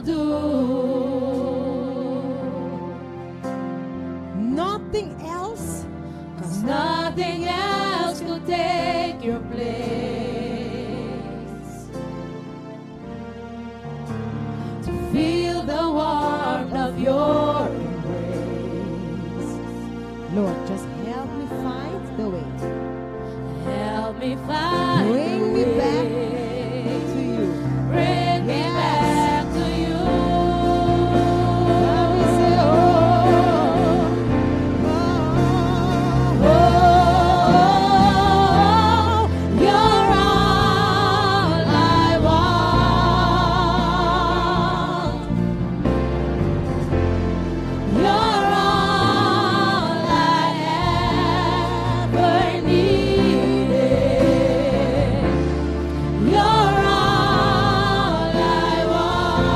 do. Nothing else, 'Cause nothing else could take your place. To feel the warmth of your embrace. Lord, just help me find the way. Help me find Bring the me back way. to you. Bring me Yes. back to you. Let me say, oh, Oh, you're all I want. You're all I ever needed. You're all I want.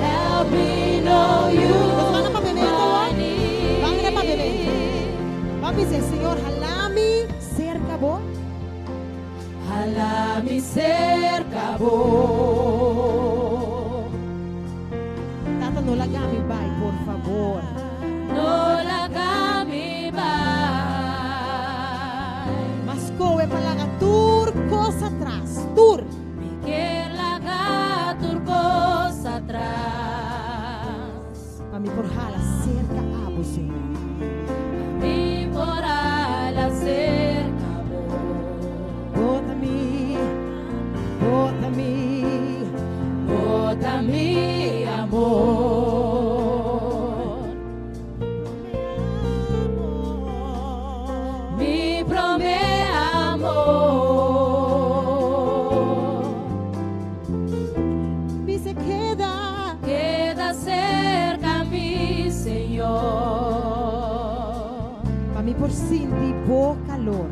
Help me know you. Basta ka na pabibenta, I Lord. need. Bakit na pabibenta? Papi dice, Señor, jalami cerca vos. Jalami cerca vos. Tata, no lagami bay, por favor. No lagami bay. Mas kowe palaga tur cosa atrás. Tur. Mikir laga turcos atrás. Kami por hala cerca abo, Señor. Mi por ala cerca vos. Bota-me, bota-me. Bota mi amor. Mi prome amor. Me se queda. Queda cerca mi Señor. Pa mi por sin di bo calor.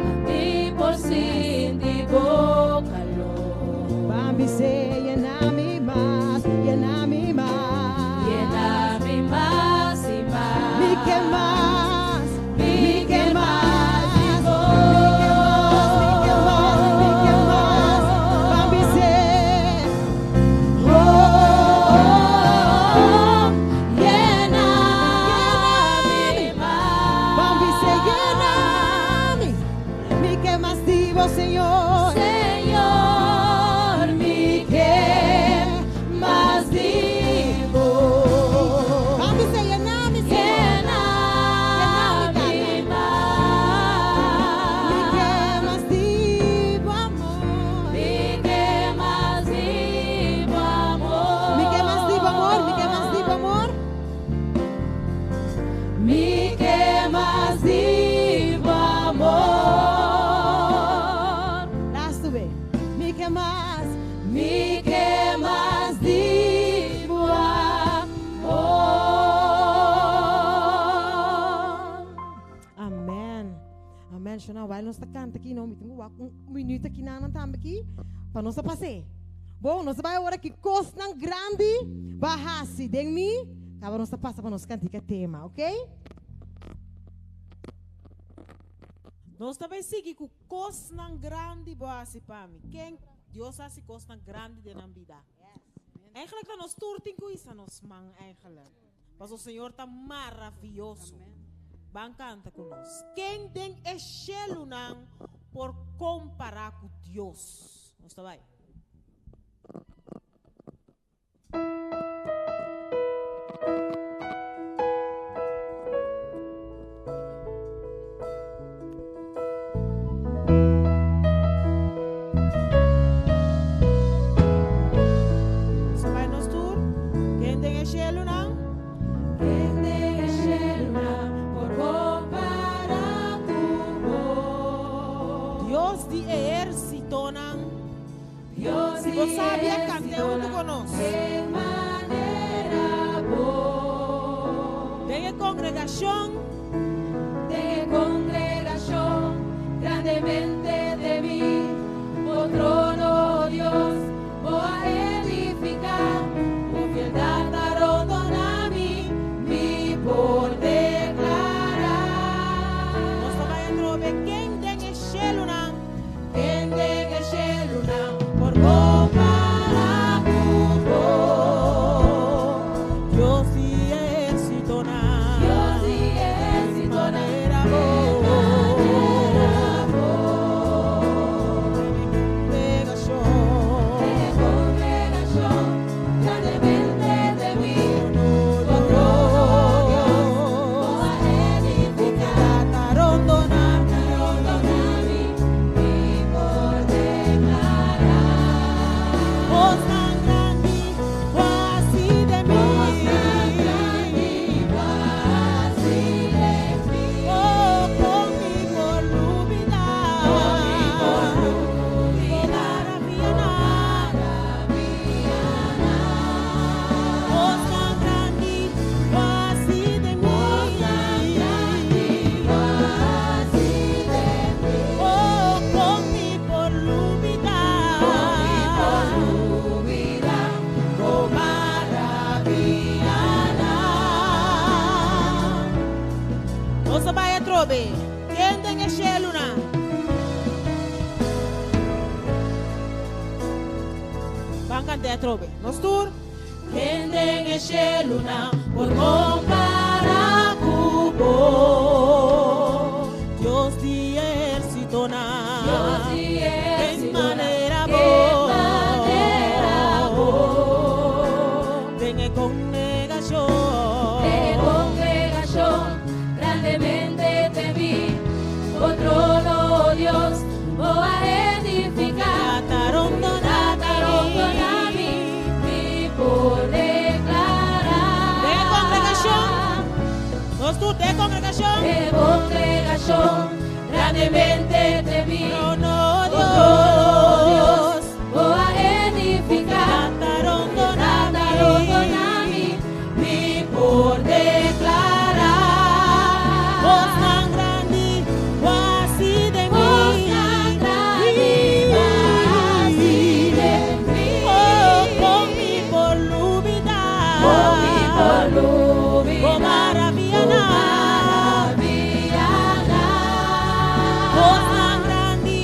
A mí por sin di calor. Pa mi se llenami más, llenami más. Llena mi más y más. Mi que más, Mi que más y mi vos. que más. Pa mi se, Oh, llena mi más. pa mi se llenami. Mi que más digo, Señor. Señor, mi que más digo. Pa mi se llenami, Señor. Llena mi Mi que más. más digo, amor. Mi que más digo amor. Mi que más digo, amor. Mi que más digo, amor. Mi que más digo amor. Last way. Mi que más. Mi que más digo amor. Amen. Amen. Shona, while nós canta aqui, não, me minuto aqui na tamba aqui, para nós passar. Bom, nós vai agora que costa não grande, bahasi, den mi, para nós passar para nós cantar que tema, ok? Nós também seguimos com costa grande boa assim para mim. Quem Deus assim costa grande de na vida. Eigenlijk nós turting com isso nós man eigenlijk. Mas o Senhor está maravilhoso. Van canta conosco. Quem tem echelo não por comparar com Deus. Nós está bem. Nós vai nos tur. Quem tem echelo não? Quem tem echelo por comparar com Deus de exército não. Dios Se você sabia cantar junto conosco. de manera boa. Tem congregação. De congregación grandemente de mí, oh trono, oh Dios, voy a edificar, con fieldad arondonami, mi por declarar. Nós vai entrar quem tem echelo não. Quem tem echelo na Nossa baia trobe. Quem tem que cheluna? Bancante a trobe. Nos tour. Quem tem que cheluna por comprar cubo. Dios di ejército na. Dios di ejército En manera na. bo. En Tenga congregación, grandemente te vi, oh trono, oh Dios, oh a edificar, Tarontonami, mi por declarar. De congregación, nos tú de congregación, De congregación, grandemente te vi, trono, oh trono, oh Dios, oh a edificar, Tarontonami, mi por declarar. voz tan grande, quasi de mí. Voz tan grande, quasi de mí. Oh, con mi voluntad, Con mi voluntad, oh maravillana, voz tan grande,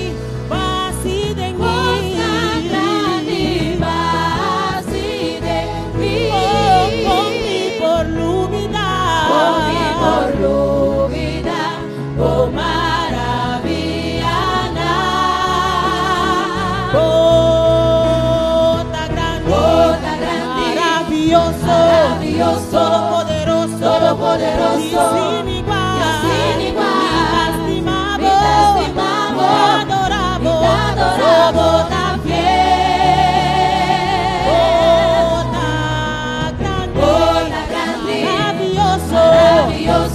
quasi de mí. Voz tan grande, quasi de mí. Oh, con mi voluntad, Con mi voluntad, oh maravillana. oh, tan grande, maravilloso, maravilloso, todopoderoso, todopoderoso, y sin igual, y sin igual, inestimable, inestimable, adorable, adorable también. oh, tan grande, maravilloso,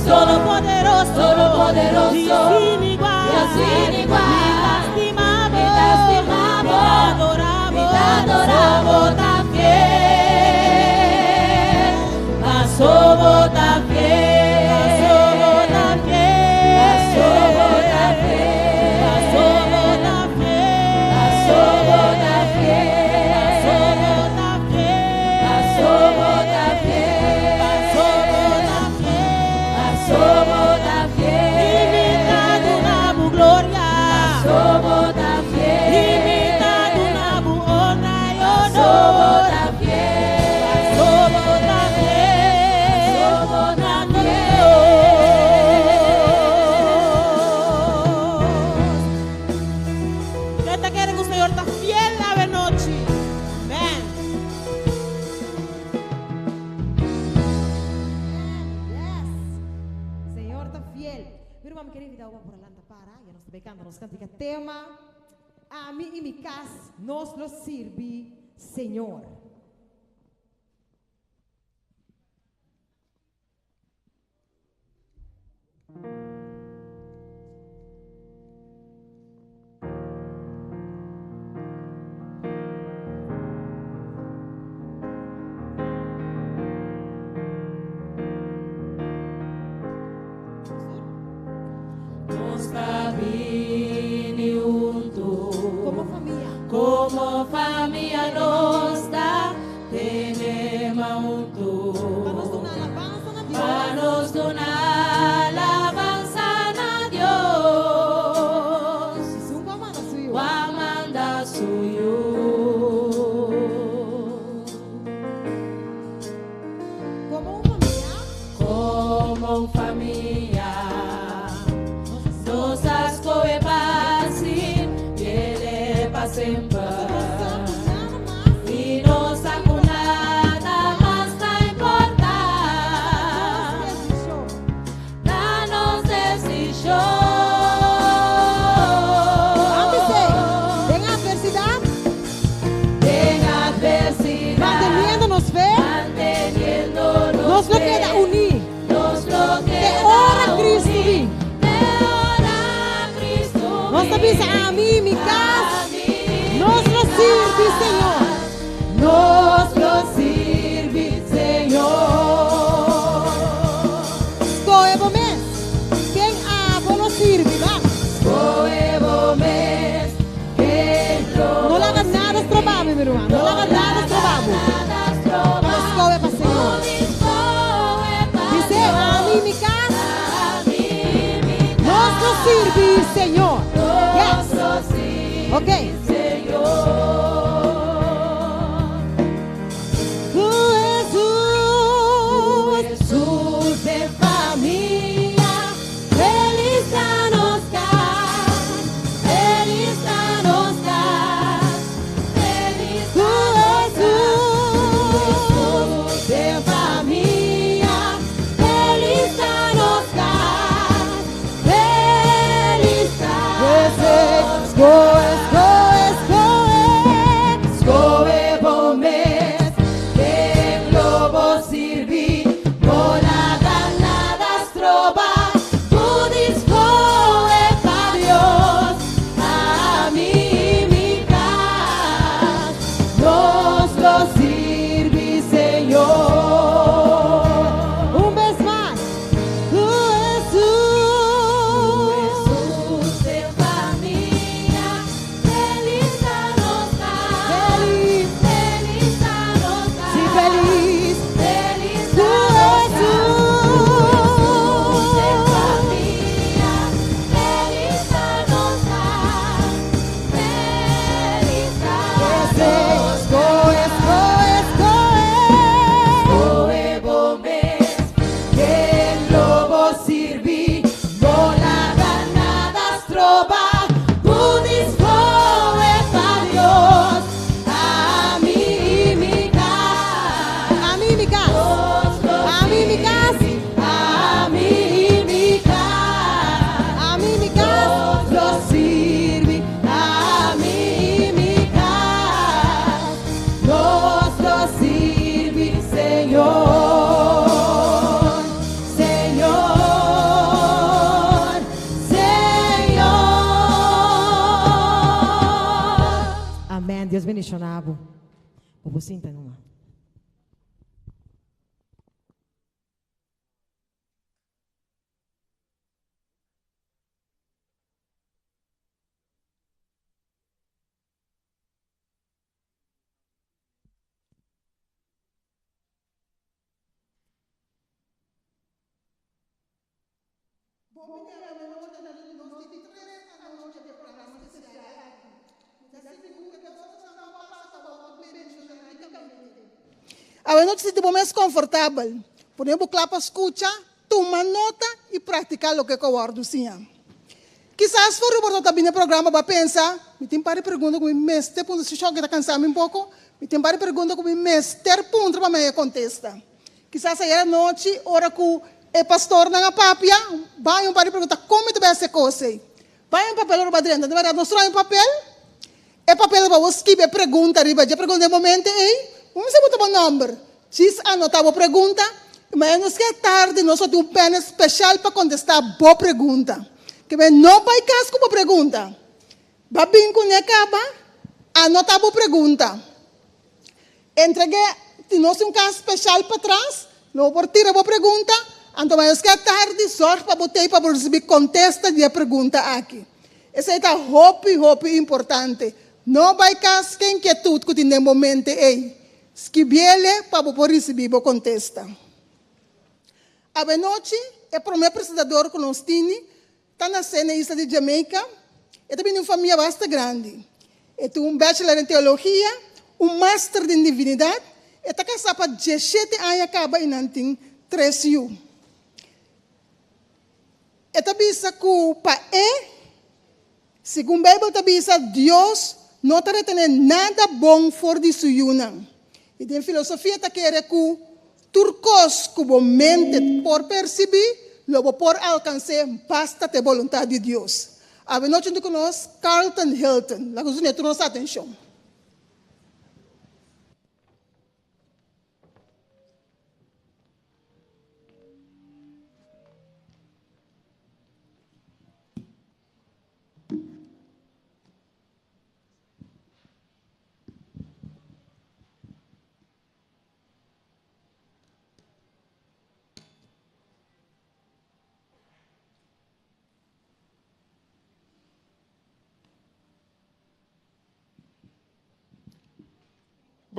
todopoderoso, todopoderoso, y sin igual, inestimable, adorable, adorable también. Asobo también. Asobo también. Asobo también. Asobo también. Asobo también. Asobo también. Asobo también. Asobo también. Limitado na bu gloria. Asobo también. Limitado na bu honra y Asobo honor. también. Asobo también. Asobo también. Que te quiere que el Señor está fiel la noche. Amén. Yes. Senhor está fiel. Meu irmão, queria dar uma por lá para. E nós também cantamos, canta tema. A mim e mi casa, nós lo sirvi, Senhor. Nos cabine junto. Como família. Como familia nos da, tenemos junto. Para nós dar alabança na Deus. Para nos donar alabanza a Dios. Jesus, uma mana suyo. Wamanda suyo. Como família. Como familia, nos ascoe pasi, viene pa sempre. Y nos acunada más ta importa. Danos decisión. Tem adversidade. En adversidad, Manteniendo-nos fé. manteniéndonos Nos lo fe, queda unir. nos lo De queda hora Cristo unir. vim. De hora Cristo Nós vim. também a mim, mi casa. A mí Nós lo sirve, Senhor. nos lo sirve, Señor. Escolha mês. Quem abo lo sirve, va. Nuevo mes que Não larga nada provável, meu irmão. Não larga nada provável. Escolha para Senhor. Dizer a mim, mi casa. sirve, Señor. Yes. Nos sirve, Okay. Señor. Jesús de familia, feliz nos feliz nos feliz Jesús de familia, feliz nos feliz Scoe bom mes, que globo sirvi, volada nada stroba, budis scoe pa Dios, a mí mi casa, nos lo sirvi, Señor. Un vez más. Jesús de familia, feliz nos feliz nos Sí, feliz. feliz Tú, Jesús de Jesús. familia, feliz nos feliz Scoe bom mes, que el lobo sirvi, volada nada stroba, budis scoe pa Dios, a mí mi casa, A mí mi casa. A mí mi casa. a mí mi casa, A mí mi casa. lo sirvi, a mí mi casa, nos lo sirvi, Señor, Señor, Señor. Amém. Deus bendicionado. Vou sentar numa. A noite se tipo mais confortável. Podemos clapa escuta, tomar nota e praticar o que eu guardo sim. Quizás for o também no programa para pensar, me tem para pergunta como mestre ponto se choque da cansar um pouco, me tem para pergunta como mestre ponto para me contesta. Quizás aí a noite hora que o pastor na papia, vai um para perguntar como tu vai ser coisa. Vai um papel para dentro, na verdade nós traz um papel. É papel para você escrever pergunta riba, já pergunta no momento, vamos botar um número. Diz anotar a pergunta, mas não é tarde, nós temos um pena especial para contestar a boa pergunta. Que não vai casco com a pergunta. Vai bem com a caba, anotar a pergunta. Entreguei, nós um caso especial para trás, não vou tirar a pergunta, então mas é tarde, só para botar para receber contesta de a pergunta aqui. Essa é a hope importante. Não vai casco que inquietude que tem no momento aí. Esquibiele para poder receber a contesta. A noite, é o primeiro apresentador que nós temos, está na cena isla de Jamaica, e também uma família bastante grande. É um bachelor em teologia, um master em divinidade, e está casado para 17 anos, acaba em 13. E também que para segundo a Bíblia, também Deus não está retendo nada bom fora de sua união. E tem filosofia que quer que turcos como mente por perceber, logo por alcançar, basta ter vontade de Deus. A noite de nós, Carlton Hilton, la cozinha tu nossa atenção.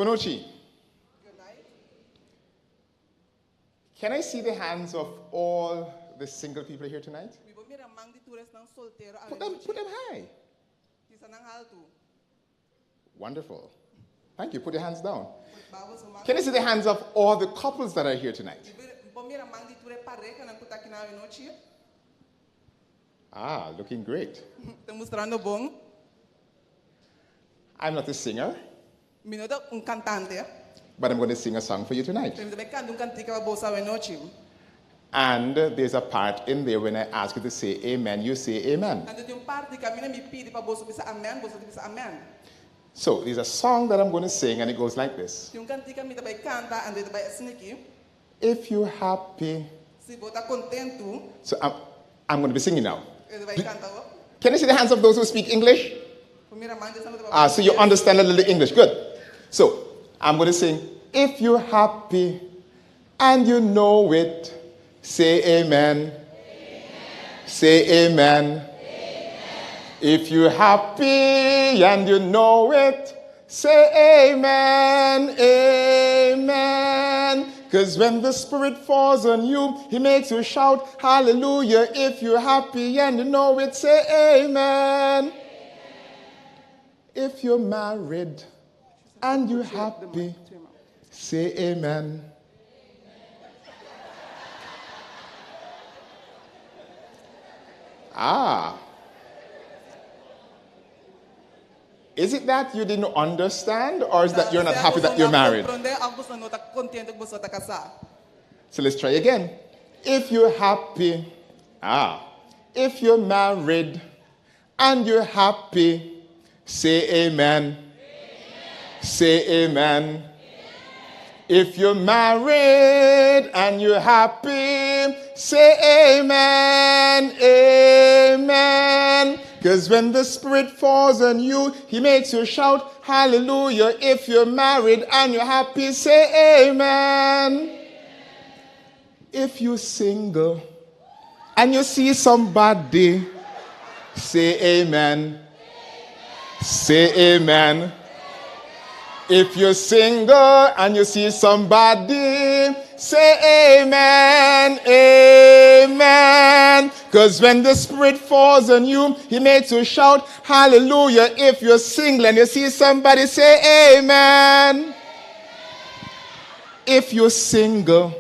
Bonucci. Can I see the hands of all the single people here tonight? Mi vou mirar mang di toeres nang solteiro a Put them high. Kisa nang alto. Wonderful. Thank you. Put your hands down. Bago sa mang. Can you see the hands of all the couples that are here tonight? Mi vou mirar mang di toeres pareja nang kuta kina a noite. Ah, looking great. Tá mostrando bom. I'm not a singer, Mi não dá cantante. but I'm going to sing a song for you tonight. Tem também canto cantica para bolsa a noite. And there's a part in there when I ask you to say amen, you say amen. Ando tem parte que a mina me pede para bolsa bisa amen, bolsa bisa amen. So there's a song that I'm going to sing, and it goes like this. Tem cantica me também canta, ando também assim aqui. If you're happy. Se você contento, So I'm going to be singing now. ele vai cantar. Can you see the hands of those who speak English? Mira mang di sama Ah, so you understand a little English. Good. So I'm going to sing. If you're happy and you know it, say amen. Say amen. If you're happy and you know it, say amen. Amen. Because when the Spirit falls on you, He makes you shout hallelujah. If you're happy and you know it, say amen. If you're married and you're happy, say amen. Ah. Is it that you didn't understand, or is that you're not happy that you're married? So let's try again. If you're happy, if you're married and you're happy, say amen. Say amen. If you're married and you're happy, say amen. Amen. Because when the Spirit falls on you, He makes you shout hallelujah. If you're married and you're happy, say amen. If you're single and you see somebody, say amen. Say amen. If you're single and you see somebody, say amen, amen. Because when the Spirit falls on you, He makes you shout hallelujah. If you're single and you see somebody, say amen. If you're single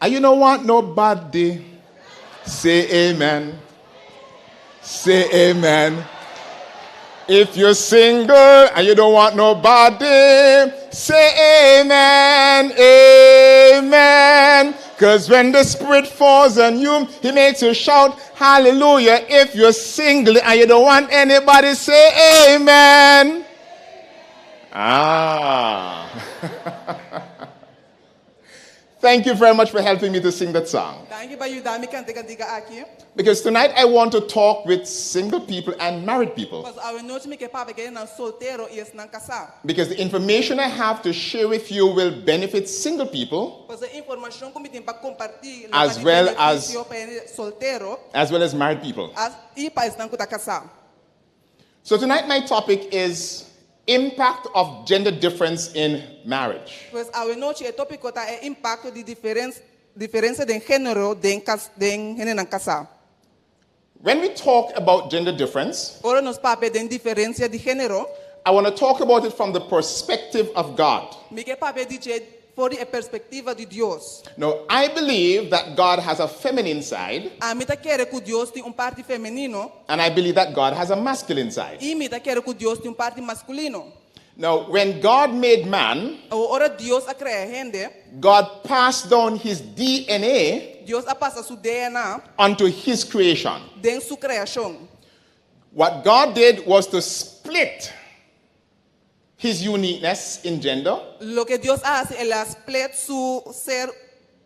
and you don't want nobody, say amen. Say amen. If you're single and you don't want nobody, say amen, amen. Because when the Spirit falls on you, He makes you shout hallelujah. If you're single and you don't want anybody, say amen. Ah. Thank you very much for helping me to sing that song. Because tonight I want to talk with single people and married people. Because the information I have to share with you will benefit single people as well as married people. So tonight my topic is impact of gender difference in marriage. Pues a noite o tópico tá é impacto de diferença de gênero de casar. When we talk about gender difference, Ora nos pape de diferença de gênero, I want to talk about it from the perspective of God. me que pape dice por a perspectiva de Deus. Now, I believe that God has a feminine side, A mim tá quer que Deus tem parte feminino, and I believe that God has a masculine side. e me tá quer que Deus tem parte masculino. Now, when God made man, Ora Deus a criar gente, God passed down His DNA Deus a passa su DNA onto His creation. den su criação. What God did was to split His uniqueness in gender Lo que Deus hace es split su ser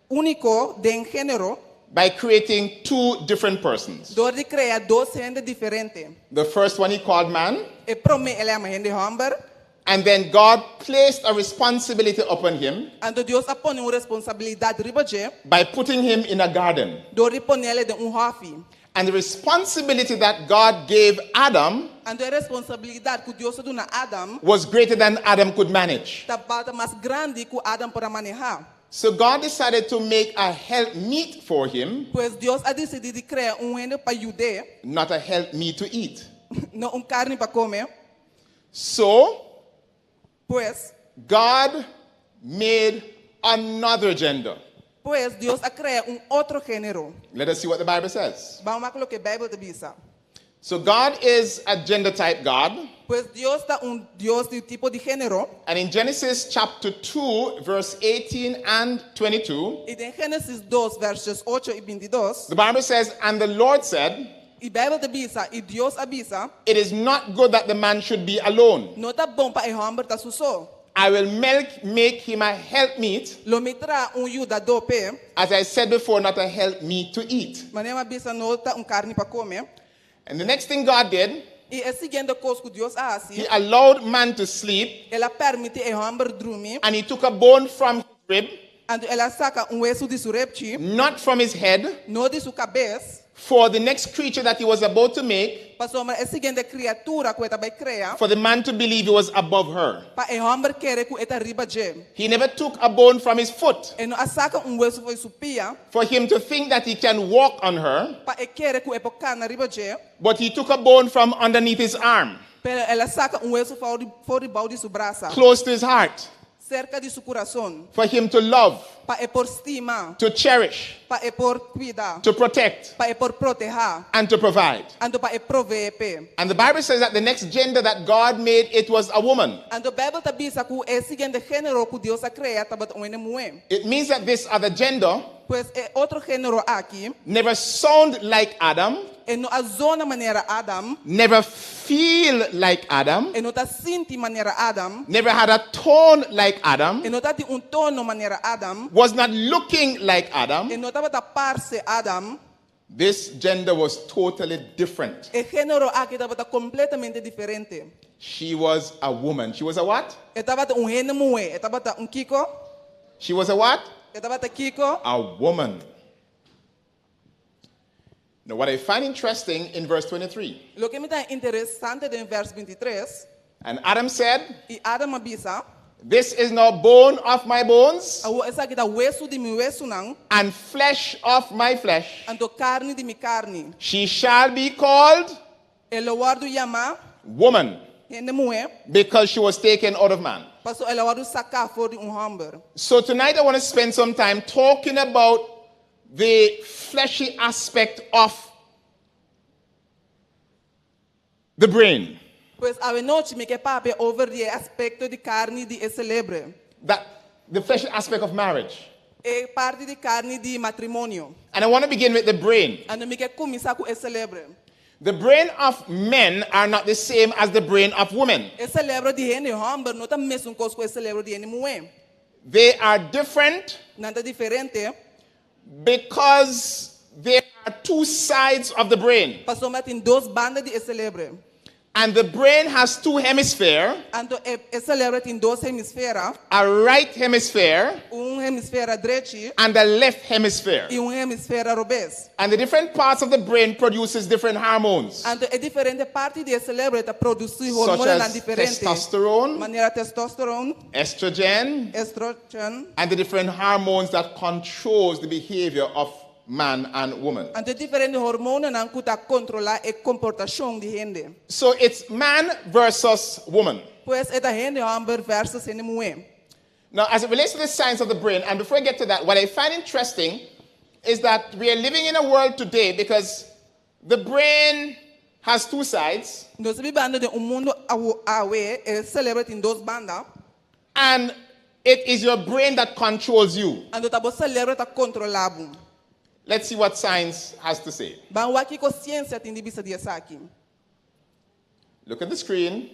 único de género, by creating two different persons. door de crear dos gente diferentes. The first one He called man, E prome ele ama gente homem. and then God placed a responsibility upon him Ando Deus a pone uma responsabilidade riba je, by putting him in a garden. door de pone ele de hafi. And the responsibility that God gave Adam Ando a responsabilidade que Deus deu na Adam, was greater than Adam could manage. tá bata mais grande que Adam para manejar. So God decided to make a helpmeet for him, Pois Deus ha decidido criar género para ajudar, not a helpmeet to eat. não carne para comer. So Pois God made another gender. Deus ha criado outro género. Let us see what the Bible says. Vamos ver o que a Bíblia diz. So God is a gender type God. Pois Deus está Deus de tipo de género. And in Genesis chapter 2, verse 18 and 22, E em Gênesis 2, versos 8 e 22, the Bible says, and the Lord said, e a Bíblia diz, e Deus avisa, it is not good that the man should be alone. não está bom para o homem estar só. I will make him a helpmeet, Lo mitra ajudador pe, as I said before, not a helpmeet to eat. mas nem avisa não está carne para comer. And the next thing God did, E a seguinte coisa que Deus faz, he allowed man to sleep, ela permite o homem dormir, and he took a bone from his rib, e ela saca hueso de sua repte, not from his head, não de sua cabeça, for the next creature that he was about to make, para a seguinte criatura que ele vai criar, for the man to believe he was above her. para o homem querer que ele riba de. He never took a bone from his foot, E não saca hueso de sua pia, for him to think that he can walk on her, para querer que ele possa riba de, but he took a bone from underneath his arm, pero ela saca hueso fora de sua braça, close to his heart, cerca de seu coração, for him to love, para por estima, to cherish, para por cuidar, to protect, para por proteger, and to provide. ando para prover pe. And the Bible says that the next gender that God made, it was a woman. Ando a Bíblia tá bisa que o seguinte gênero que Deus ha criado tá uma mulher. It means that this other gender Pois outro gênero aqui, never sound like Adam, e não a zona maneira Adam, never feel like Adam, e não tá senti maneira Adam, never had a tone like Adam, e não tá de tono maneira Adam, was not looking like Adam. e não tava da parce Adam. This gender was totally different. E gênero aqui tava completamente diferente. She was a woman. She was a what? E tava gênero mulher, e tava Kiko, She was a what? e tava Kiko. A woman. Now, what I find interesting in verse 23, Lo que me dá interessante em verso 23, and Adam said, e Adam avisa, this is now bone of my bones essa aqui tá hueso de meu hueso não, and flesh of my flesh. ando carne de minha carne. She shall be called Ele guardo chama woman, gênero mulher, because she was taken out of man. passou ele guardo sacar fora de homem. So tonight I want to spend some time talking about the fleshy aspect of the brain. Pois a noite me que pape over the aspecto de carne de celebre. That the fleshy aspect of marriage. E parte de carne de matrimônio. And I want to begin with the brain. Ando me que começar com celebre. The brain of men are not the same as the brain of women. Celebre de gênero homem não tá mesmo coisa com celebre de gênero mulher. They are different Nada diferente. because there are two sides of the brain. Passou mas tem duas bandas de celebre. And the brain has two hemispheres, Ando celebre tem duas hemisferas, a right hemisphere hemisfera direita and a left hemisphere. e hemisfera revés. And the different parts of the brain produces different hormones, Ando diferente parte de celebre tá produzir such hormonas as diferentes. testosterone, Maneira testosterona, estrogen, estrogen, and the different hormones that controls the behavior of man and woman. ando diferente hormonas não que tá controlar a comportação de gente. So it's man versus woman. Pois é da gente homem versus gente mulher. Now, as it relates to the science of the brain, and before I get to that, what I find interesting is that we are living in a world today because the brain has two sides, Nós vivemos em mundo awe, celebre tem duas bandas, and it is your brain that controls you. ando tá bo celebre tá controlado. Let's see what science has to say. Ban aqui com ciência tem de bisa de aqui. Look at the screen.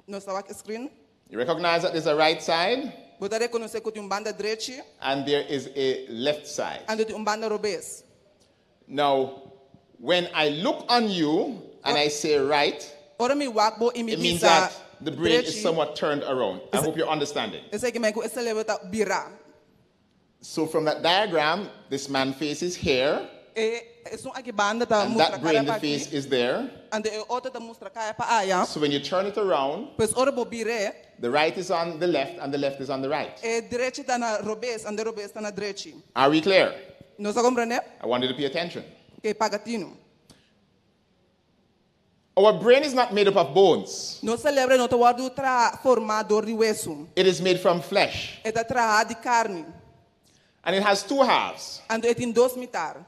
Nós tá aqui screen. You recognize that there's a right side Você reconhece que tem banda direita, and there is a left side. ando tem banda revés. Now, when I look on you and I say right, Ora mi wakbo e mi it means bisa that the brain is direita. somewhat turned around. I hope you're understanding. Esse que me ko celebre tá bira. So from that diagram, this man face is here, E são aqui banda tá and mostra that brain, cara the pa face aqui. is there. Ando outra tá mostra cara pa aya. So when you turn it around, Pois ora bo bire, the right is on the left, and the left is on the right. E direita está na robês, and the robês está na direita. Are we clear? Nós a compreender? I want you to pay attention. Que pagatino. Our brain is not made up of bones. Nós celebra não guardo formado de hueso. It is made from flesh. É da de carne. And it has two halves. And é tem dois mitar.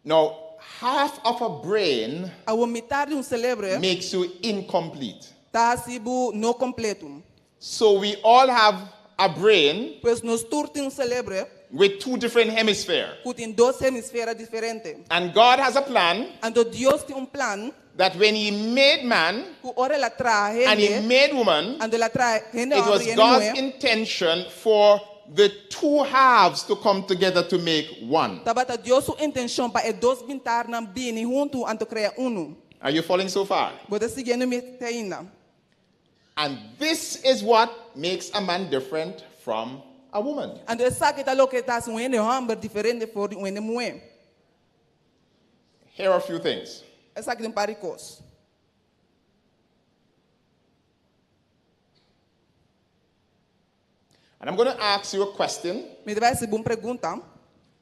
Now, half of a brain A mitad de cérebro makes you incomplete. está sibo não completo. So we all have a brain Pois nós todos temos cérebro with two different hemispheres. que tem dois hemisférios diferentes. And God has a plan And Deus tem plan that when He made man que ora ela traz and He gente, made woman, and ela traz gente it was homem e God's mulher. intention for the two halves to come together to make one. Tabata Deus sua intenção para dois bintar na bini junto anto criar uno. Are you following so far? Você seguindo me ainda. And this is what makes a man different from a woman. And essa que tá lo que está um homem diferente for uma mulher. Here are a few things. Essa que tem paricos. And I'm going to ask you a question. Me vai ser uma pergunta.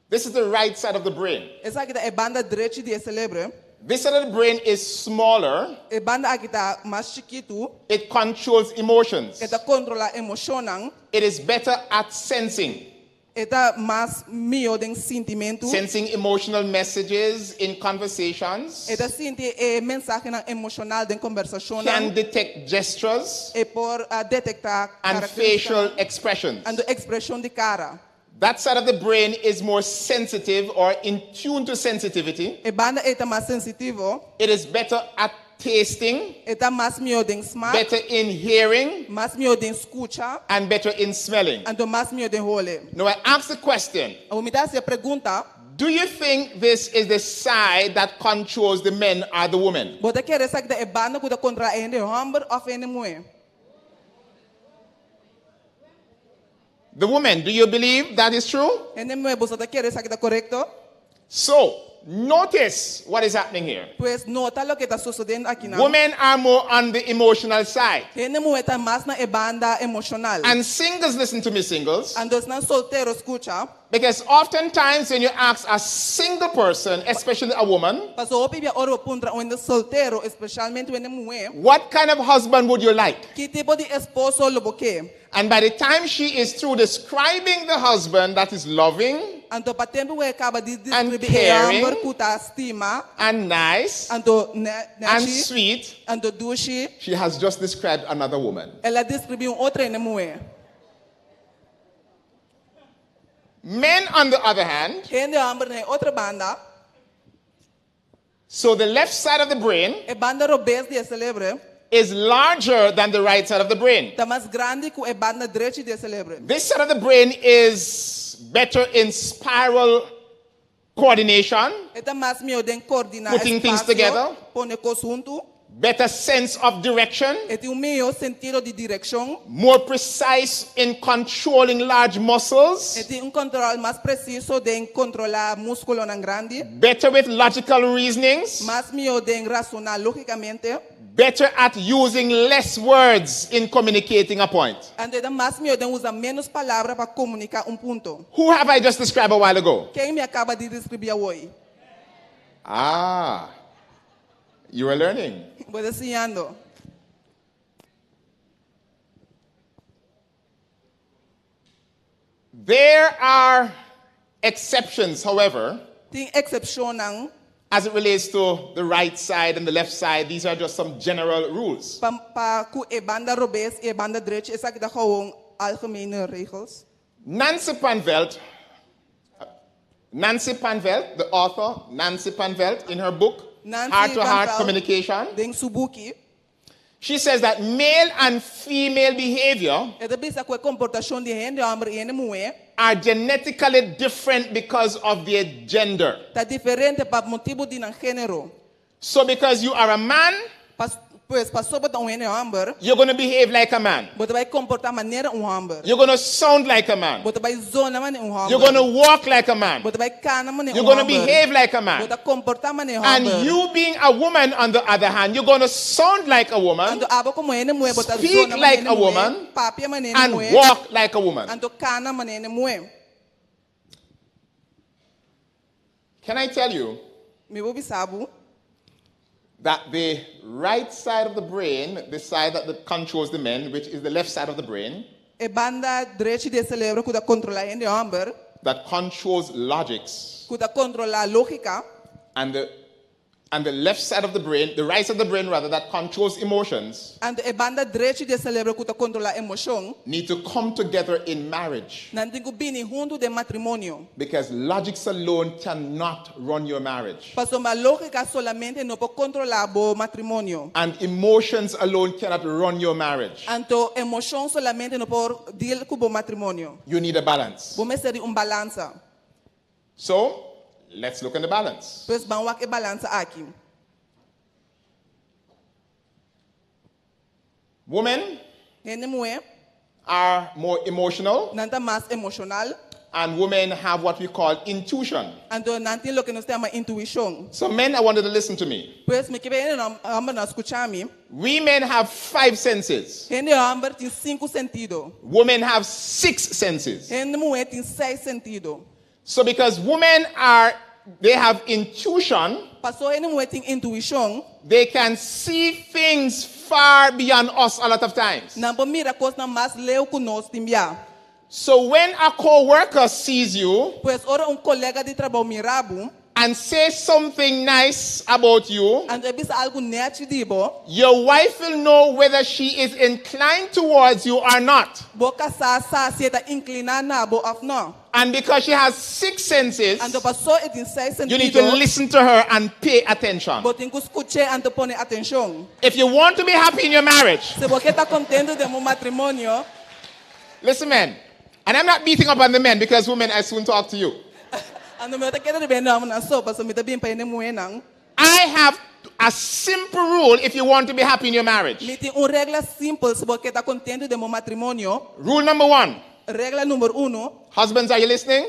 This is the right side of the brain. Essa que é banda direita de cérebro. This side of the brain is smaller. É banda aqui tá mais chiquito. It controls emotions. É da controla emocional. It is better at sensing. É da mais mio de sentimento. Sensing emotional messages in conversations. É da sentir mensagem emocional de conversação. Can detect gestures É por detectar and facial expressions. and expressão de cara. That side of the brain is more sensitive or in tune to sensitivity. É banda é mais sensitivo. It is better at tasting, É da mais mio de smart. better in hearing, Mais mio de escuta. and better in smelling. And mais mio de role. Now I ask the question, A me dá essa pergunta. do you think this is the side that controls the men or the women? Você quer essa que é banda que contra ende homem ou ende mulher? The women, do you believe that is true? Ende mulher você quer essa que é correto? So, notice what is happening here. Pues nota lo que está sucedendo aqui na. Women are more on the emotional side. Ende mulher está mais na banda emocional. And singles, listen to me, singles. Andos na solteiro escuta. Because oftentimes when you ask a single person, especially a woman, Passou o pibia oro puntra o ende solteiro, especialmente o ende mulher. what kind of husband would you like? Que tipo de esposo lo boque? And by the time she is through describing the husband that is loving Anto pa tempo we acaba de And descrever caring. amor kuta estima. and nice Anto and nechi. sweet, Anto dushi. she has just described another woman. Ela descreveu outra ende mulher. Men, on the other hand, Ende amor na outra banda. so the left side of the brain E banda robês de cérebro. is larger than the right side of the brain. Está mais grande que a banda direita de cérebro. This side of the brain is better in spiral coordination, Está mais meio de coordenar Putting things together. pôr coisas junto. better sense of direction, E tem meio sentido de direção. more precise in controlling large muscles, E tem controle mais preciso de controlar músculo na grande. better with logical reasonings, Mais meio de racionar logicamente. better at using less words in communicating a point. Então, mais meio de usar menos palavras para comunicar ponto. Who have I just described a while ago? Quem me acaba de descrever hoje? Ah, you are learning. Vou ensinando. There are exceptions, however, Tem excepção as it relates to the right side and the left side. These are just some general rules. para ku e banda robês e banda direita. Essa que dá gewoon algemene regels. Nancy Panvelt, the author, Nancy Panvelt, in her book, Nancy Heart-to-Heart Panvelt. Communication, Den subuki. she says that male and female behavior É da bisa com a comportação de gente homem e mulher. are genetically different because of their gender. Tá diferente para motivo de gênero. So because you are a man, Pois passou para um homem, You're going to behave like a man. você vai comportar maneira homem. You're going to sound like a man. Você vai zona maneira homem. You're going to walk like a man. Você vai cana maneira You're going to behave like a man. Você comportar maneira And you being a woman, on the other hand, you're going to sound like a woman Ando abo como mue, você Speak zona like maneira a woman papi maneira and mue. walk like a woman. Ando cana maneira mue. Can I tell you Me vou bisabu. that the right side of the brain, the side that controls the men, which is the left side of the brain, E banda direita de cérebro que controla homem, that controls logics, que controla lógica, and the left side of the brain, the right side of the brain rather, that controls emotions, ando e banda direita de cérebro que controla emoção, need to come together in marriage. nantingo bini junto de matrimônio. Because logics alone cannot run your marriage. Paso ma lógica solamente no pode controlar o matrimônio. And emotions alone cannot run your marriage. Anto emoção solamente no pode deal com o matrimônio. You need a balance. Vamos ter balança. So, let's look at the balance. Pois vamos ver balança aqui. Women Gente mulher, are more emotional, nanta mais emocional. and women have what we call intuition. Anto nanti lo que nos chama intuição. So, men, I wanted to listen to me. Pois me que bem amba na escutar me. We men have 5 senses. Gente amba tem 5 sentidos. Women have 6 senses. Gente mulher tem 6 sentidos. So, because they have intuition, Passou gente mulher tem intuição. they can see things far beyond us a lot of times. Não pode mirar coisas mais leu conosco timbia. So when a co-worker sees you Pois ora colega de trabalho mirabo. and says something nice about you, Anto bisa algo negativo. your wife will know whether she is inclined towards you or not. Boca sa se está inclinada na bo of no. And because she has 6 senses, Anto passou e tem 6 you need to sentidos. listen to her and pay attention. Botem que escute anto pone atenção. If you want to be happy in your marriage, Se você está contente de um matrimônio, listen, men. And I'm not beating up on the men because women, I soon talk to you. anto meu tá querendo bem não na sopa, so me tá bem para ele mulher não. I have a simple rule if you want to be happy in your marriage. Me tem regra simples se você está contente de um matrimônio. Rule number 1. Regra número 1. Husbands, are you listening?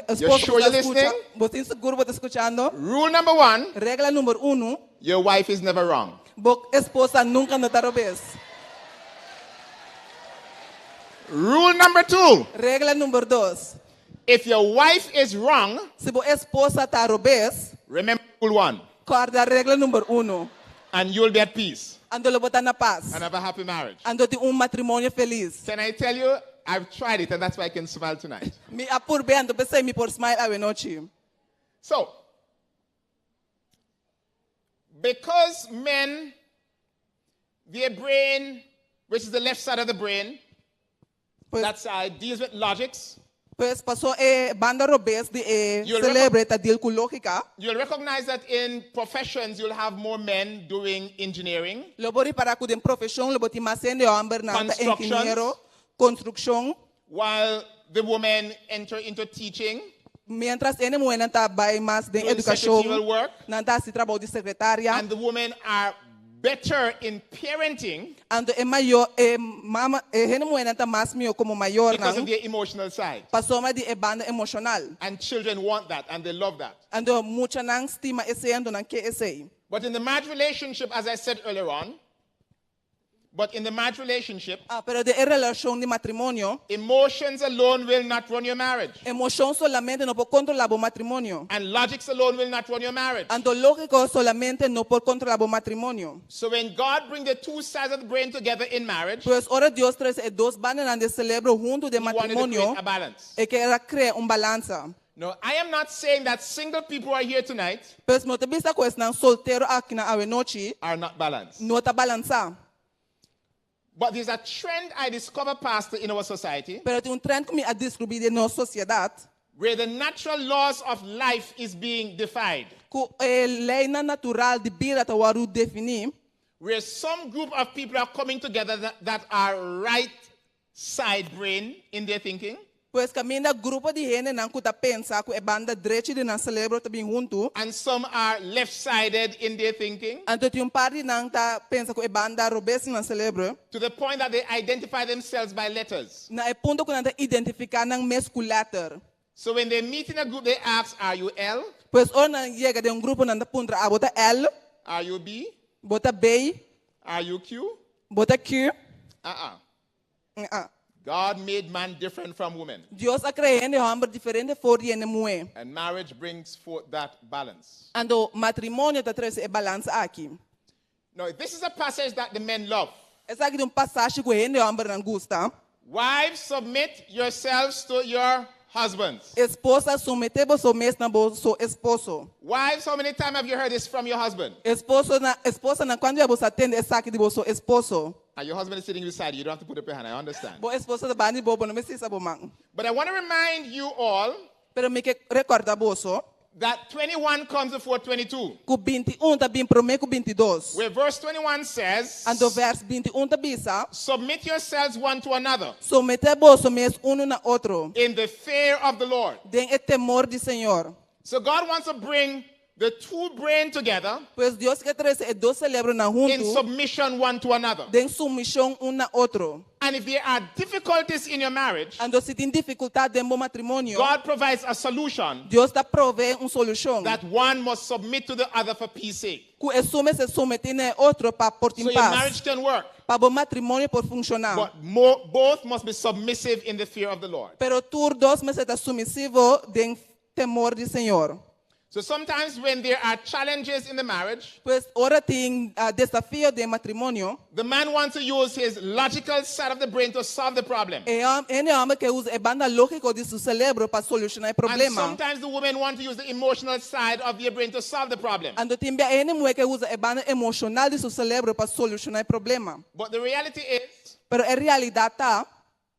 Esposo, sure you're listening? você seguro você escuchando? Rule number 1. Regra número 1. Your wife is never wrong. Esposa nunca não tá robês. Rule number 2. Regra número 2. If your wife is wrong, Se a esposa tá robês, remember rule 1. guarda a regra número 1. And you'll be at peace Ando lo botar na paz. and have a happy marriage. Ando tem matrimônio feliz. Can I tell you, I've tried it and that's why I can smile tonight. Me apur bem, ando pensei me por smile a noite. So, because men, their brain, which is the left side of the brain, Pois, that side deals with logics. pois passou banda robês de You'll celebre tá deal com lógica. You'll recognize that in professions, you'll have more men doing engineering, Lobo para com dem profissão, lobo tem mais sendo amber na Constructions. engenheiro, construção. while the women enter into teaching, Mientras ele mulher não tá vai mais de doing educação, secretarial work, não tá se trabalho de secretária. and the women are better in parenting Ando maior mama ele mulher não tá mais meu como maior because não. of their emotional side. Passou mais de banda emocional. And children want that and they love that. Ando mucha não estima esse ando não que esse. But in the marriage relationship, as I said earlier on, Pero de relação de matrimônio, emotions alone will not run your marriage. emoção solamente não pode controlar o matrimônio. And logics alone will not run your marriage. Ando lógico solamente não pode controlar o matrimônio. So when God brings the two sides of the brain together in marriage, Pues ora Dios trae dos bandas de celebro junto de He wanted to matrimonio create a balance. e que era crear balança. No, I am not saying that single people who are here tonight Pues mo te bisa questão solteiro aqui na ave noite are not balanced. não tá balança. But there's a trend I discovered, Pastor, in our society, Pero tem trend que me a descobrir de nossa sociedade where the natural laws of life is being defied. que lei natural de vida tá waru definir. Where some group of people are coming together that are right side brain in their thinking. Pois camina grupo de gente não kuta pensa que é banda direita de não celebra também junto. and some are left-sided in their thinking, Anto tem parte não tá pensa que é banda robes não celebra. to the point that they identify themselves by letters. Na é ponto que não tá identificar não mesculator. So when they meet in a group, they ask, are you L? Pois ou não chega de grupo não tá puntra a bota L, Are you B? bota B, Are you Q? bota Q. God made man different from woman, Deus a criado gente homem diferente for de mulher. and marriage brings forth that balance. Ando matrimônio tá traz é balança aqui. Now, this is a passage that the men love. Essa aqui é passagem que gente homem não gosta. Wives, submit yourselves to your husbands. Esposa submete você mesmo na seu esposo. Wives, how many times have you heard this from your husband? Esposa na quando você atende essa aqui de seu esposo. And your husband is sitting beside you. You don't have to put up your hand. I understand. Bo esposa da bani bobo não me se sabe man. But I want to remind you all Pero me que recorda boso. that 21 comes before 22. Ku 21 tá bem promete ku 22. Where verse 21 says, Ando verso 21 tá bisa. submit yourselves one to another Submete boso mesmo na outro. in the fear of the Lord. Den é temor de Senhor. So God wants to bring the two brain together Pois Deus que traz é dois celebram na in junto. submission one to another. Den submissão na outro. And if there are difficulties in your marriage, Ando se tem dificuldade de matrimônio. God provides a solution Deus tá provê solução. that one must submit to the other for peace sake. Ku assume se submete na outro para por So your paz. marriage can work, Para o matrimônio por funcionar. but both must be submissive in the fear of the Lord. Pero tur dos meses está submissivo de temor de Senhor. So sometimes when there are challenges in the marriage, Pois ora tem desafio de matrimônio. the man wants to use his logical side of the brain to solve the problem. É homem que usa a banda lógica de seu cérebro para solucionar o And problema. sometimes the women want to use the emotional side of their brain to solve the problem. Ando também é mulher que usa a banda emocional de seu cérebro para solucionar o problema. But the reality is, Pero a realidade tá,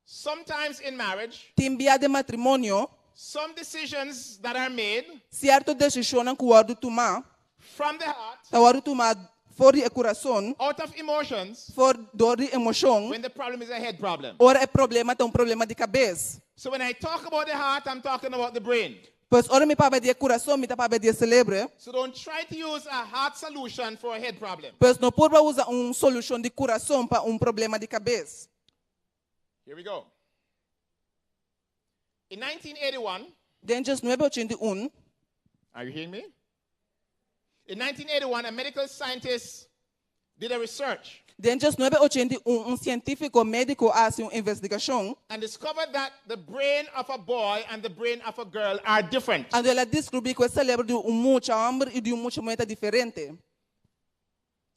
sometimes in marriage, também de matrimônio, some decisions that are made certo decisão que o outro tomar, from the heart, o outro tomar fora do coração, out of emotions, fora de emoção, when the problem is a head problem. ora é problema, tem problema de cabeça. So when I talk about the heart, I'm talking about the brain. Pois ora me para de coração, me para de cérebro. So don't try to use a heart solution for a head problem. Pois não pode usar solução de coração para problema de cabeça. Here we go. In 1981, Desde 1981, are you hearing me? In 1981, a medical scientist did a research desde 1981, científico médico fez uma investigação and discovered that the brain of a boy and the brain of a girl are different. onde ela descobriu que o cérebro de mucho homem e de mucha mulher é diferente.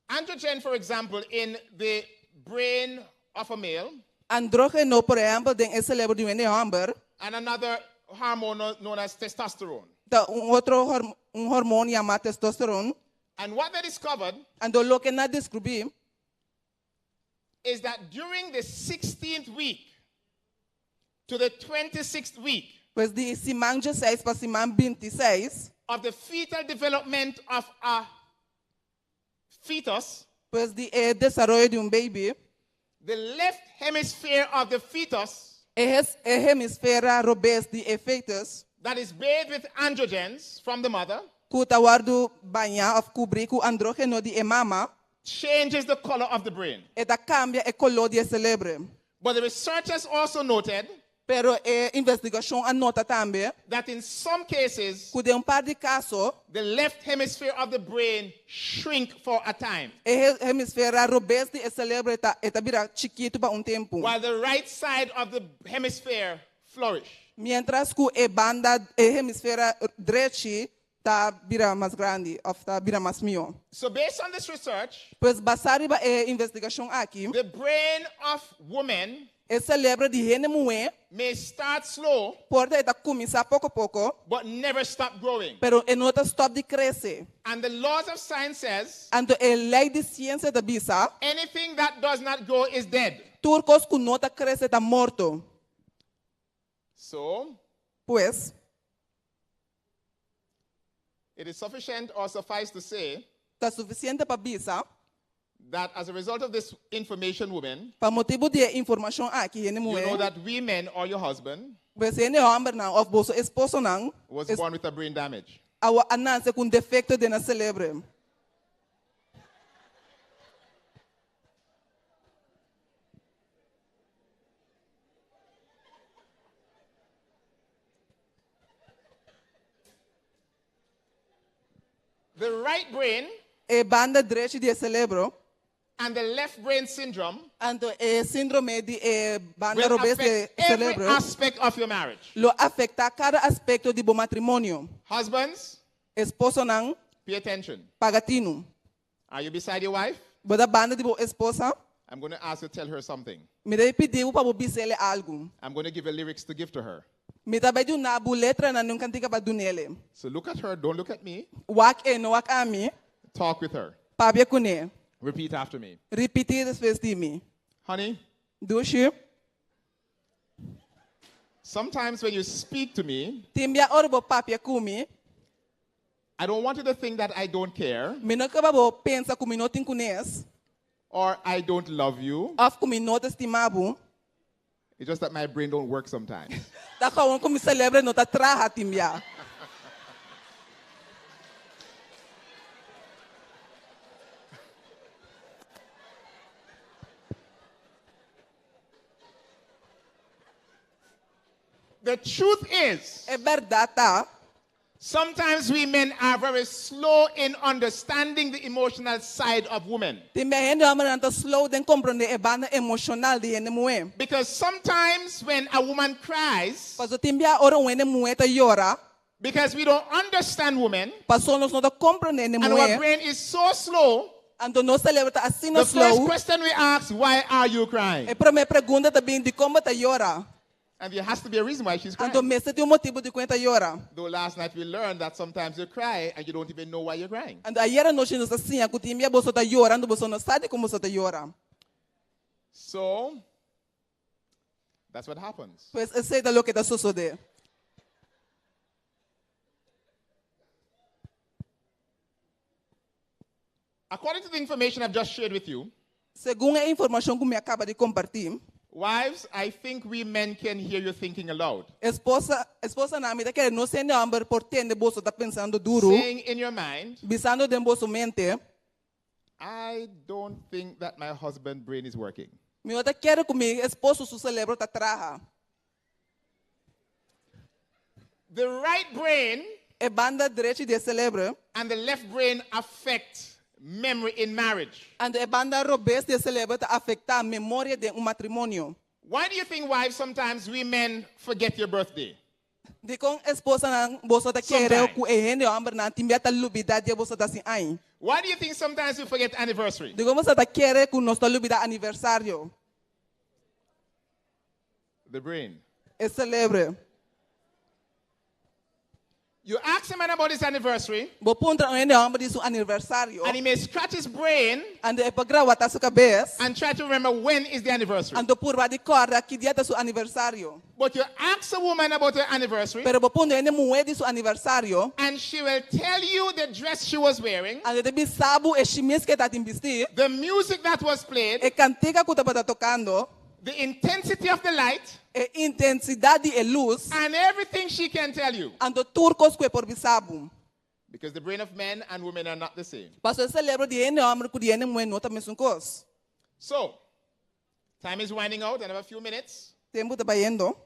Androgen, for example, in the brain of a male, Andrógeno, por exemplo, tem o cérebro de homem, and another hormone known as testosterone. tá outro hormônio chamado testosterona. And what they discovered Ando lo que na descobri is that during the 16th week to the 26th week pois de Siman 16 para Siman 26, of the fetal development of a fetus, pois de desenvolvimento de baby, the left hemisphere of the fetus hemisfera robês de efeitos, that is bathed with androgens from the mother que tá guardo banha of cobrir com andrógeno de mama, changes the color of the brain. e da cambia e color de cérebro. But the researchers also noted Pero investigação anota também that in some cases, que de par de casos, the left hemisphere of the brain shrink for a time, hemisfera robês de cérebro tá vira chiquito para tempo. while the right side of the hemisphere flourish. Mientras que banda hemisfera direita tá vira mais grande, ou tá vira mais maior. So based on this research, Pois basado na investigação aqui, the brain of women o cérebro de gente mulher may start slow, pode começar pouco a pouco, but never stop growing. pero não stop de crescer. And the laws of science says, Então, a lei de ciência da bisa, anything that does not grow is dead. turcos que não cresce está morto. So, Pois, it is sufficient or suffice to say está suficiente para bisa, that as a result of this information, women, para motivo de informação aqui, gente you know mulher, that we men or your husband Você é homem não, ou você esposo não, was born with a brain damage. awa ananse com defeito de na celebre. The right brain E banda direita de cerebro, and the left brain syndrome anto e síndrome de banda will robês de affect every cerebro, aspect of your marriage. lo afeta cada aspecto de bom matrimônio. Husbands, Esposo não, pay attention. pagatino. Are you beside your wife? Boda banda de boa esposa, I'm going to ask you to tell her something. me deve pedir para o bisele algo. I'm going to give you lyrics to give to her. Me também de uma letra na nunca cantiga para dunele. So look at her, don't look at me. Wak e no wak ami, Talk with her. pabia kune. Repeat after me. Repetir después de mim. Honey, Dushi, sometimes when you speak to me, timbia orbo papia kumi, I don't want you to think that I don't care me não acaba bo pensa kumi não tem kunes, or I don't love you. of kumi não te estimabu, It's just that my brain don't work sometimes. da kawan kumi celebre não ta traha timbia. The truth is, É verdade, tá? sometimes we men are very slow in understanding the emotional side of women. Timbia hende amar anta slow den compreender e banda emocional de hende mue. Because sometimes when a woman cries, Paso timbia ora hende mue ta yora, because we don't understand women, paso nos não ta compreender hende and our mue, brain is so slow, ando no celebre ta assim no the first slow. question we ask, why are you crying? E para me pergunta também de como ta yora. And there has to be a reason why she's crying. Ando mese tem motivo de conta yora. Though last night we learned that sometimes you cry and you don't even know why you're crying. Ando ayer noche nos assim, a timbia boso ta yora, ando boso no sabe como boso ta yora. So, that's what happens. Pues ese es lo que ta sucede. According to the information I've just shared with you, Según a informação que me acaba de compartir, wives, I think we men can hear you thinking aloud. esposa na mi que no se number por tende boso ta pensando duro, Saying in your mind, bisando den boso mente, I don't think that my husband's brain is working. mi outra quero que mi esposo su cerebro ta traja. The right brain E banda direita de cerebro, and the left brain affect memory in marriage. ando e banda robês de cerebro ta afecta a memória de matrimônio. Why do you think, wives, sometimes we men forget your birthday? De com esposa na boso ta quero Sometime. ku e hende amber na timbia ta lubida de boso ta sin ai. Why do you think sometimes we forget anniversary? De como ta quero ku nos ta lubida aniversário. The brain. E celebre. You ask a man about his anniversary, Bo punta o hende amber de su aniversário. and he may scratch his brain Ando e pagrawa ta su cabeça. and try to remember when is the anniversary. Ando purba de corda que dia ta su aniversário. But you ask a woman about her anniversary, Pero bo punta hende mué de su aniversário. and she will tell you the dress she was wearing, Ando de bisabu e chimis que ta timbistir. the music that was played, E cantiga que ta tocando. the intensity of the light, E intensidade e luz. and everything she can tell you. Ando turcos que por bisabu. Because the brain of men and women are not the same. Paso e celebro de hende amber ku de hende mué nota mesmo cos. So, time is winding out. I have a few minutes. Tempo ta bayendo.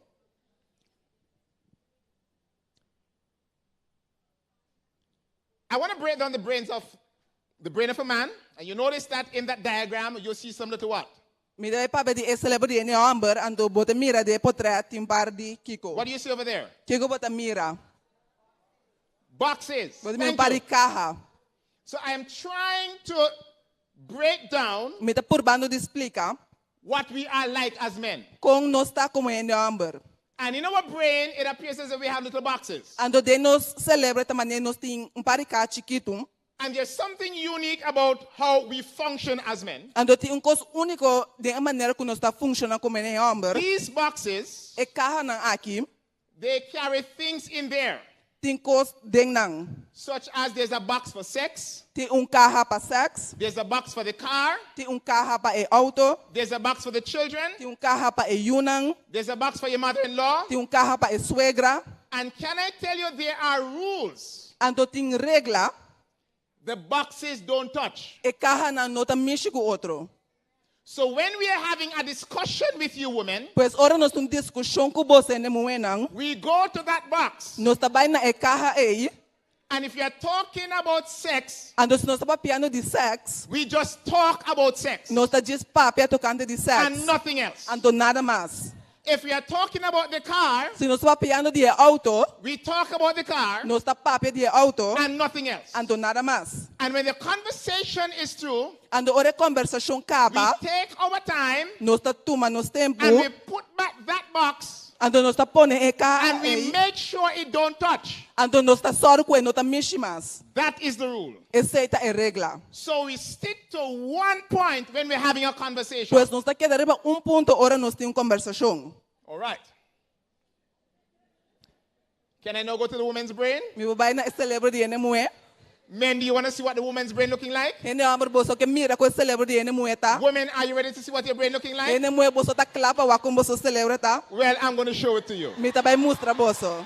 I want to break down the brain of a man. And you notice that in that diagram, you'll see some little what? Mi deve pa di e celebro di ene amber ando bota mira de potret timpar di Kiko. What do you see over there? Kiko bota mira. Boxes. Bota mi Thank pari you. caja. So I am trying to break down Mi ta purbando di explica what we are like as men. con no sta como ene amber. And in our brain, it appears as if we have little boxes. Ando de nos celebra tamane nos tin un pari ca chiquito. And there's something unique about how we function as men. Ando ti un cos único de a maneira que nos sta funciona como ene amber. These boxes, E caja na aqui they carry things in there. Tem coisa ding nang. such as there's a box for sex, Tem carro para sexo. there's a box for the car, Tem carro para o auto. there's a box for the children, Tem carro para o yunang. there's a box for your mother-in-law. Tem carro para a suegra. And can I tell you, there are rules. Ando tem regla. The boxes don't touch. E carro não nota mexe com o outro. So when we are having a discussion with you women, Pois ora nós temos discussão com você ne moenang. we go to that box. Nós trabalhamos na carro aí. And if you're talking about sex, Ando se nós trabalhamos piano de sexo. we just talk about sex Nós tá diz papia tocando de and sexo. nothing else. Ando nada mais. If we are talking about the car, Se nós trabalhamos piano de auto. we talk about the car Nós tá papia de auto. and nothing else. Ando nada mais. And when the conversation is through, Ando ora conversação we acaba. take our time Nós tá toma nos tempo. and we put back that box Ando nós tá pone e carro and we aí. make sure it don't touch. Ando nós tá só com nós tá mexe mais. That is the rule. Essa é a regra. So we stick to one point when we're having a conversation. Pois nós tá querendo arriba ponto ora nós tem conversação. All right. Can I now go to the woman's brain? Mi vai na celebra de ene moe. Men, do you want to see what the woman's brain looking like? Ene amor boso que mira ko celebra de ene moe ta. Women, are you ready to see what your brain looking like? Ene moe boso ta clapa wa com boso celebra ta. Well, I'm going to show it to you. Mi ta vai mostra boso.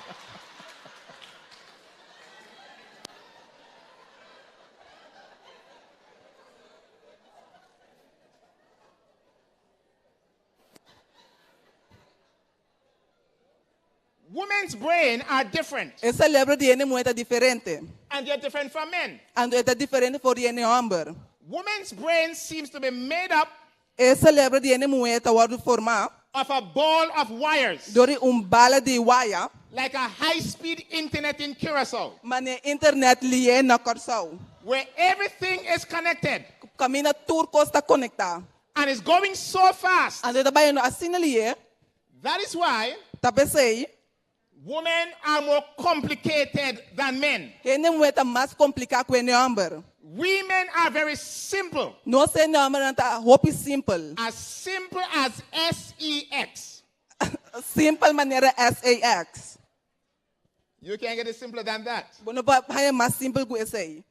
Women's brain are different, E celebra de ene moe ta diferente. and they're different from men. Ando é diferente for ene amber. Women's brain seems to be made up E celebra de ene moe ta wadu forma. of a ball of wires, Dori bala de wire. like a high-speed internet in Curacao, Mane internet liye na Corsao. where everything is connected Camina turco está conecta. and is going so fast. Ando ta vai no assim liye. That is why Ta pensei. women are more complicated than men. Ene moe ta mais complicado que ene amber. Women are very simple No se no amber ta hopi simple. as sex. Simple maneira SAX. You can't get it simpler than that. Bueno, pa é mais simple que esse aí.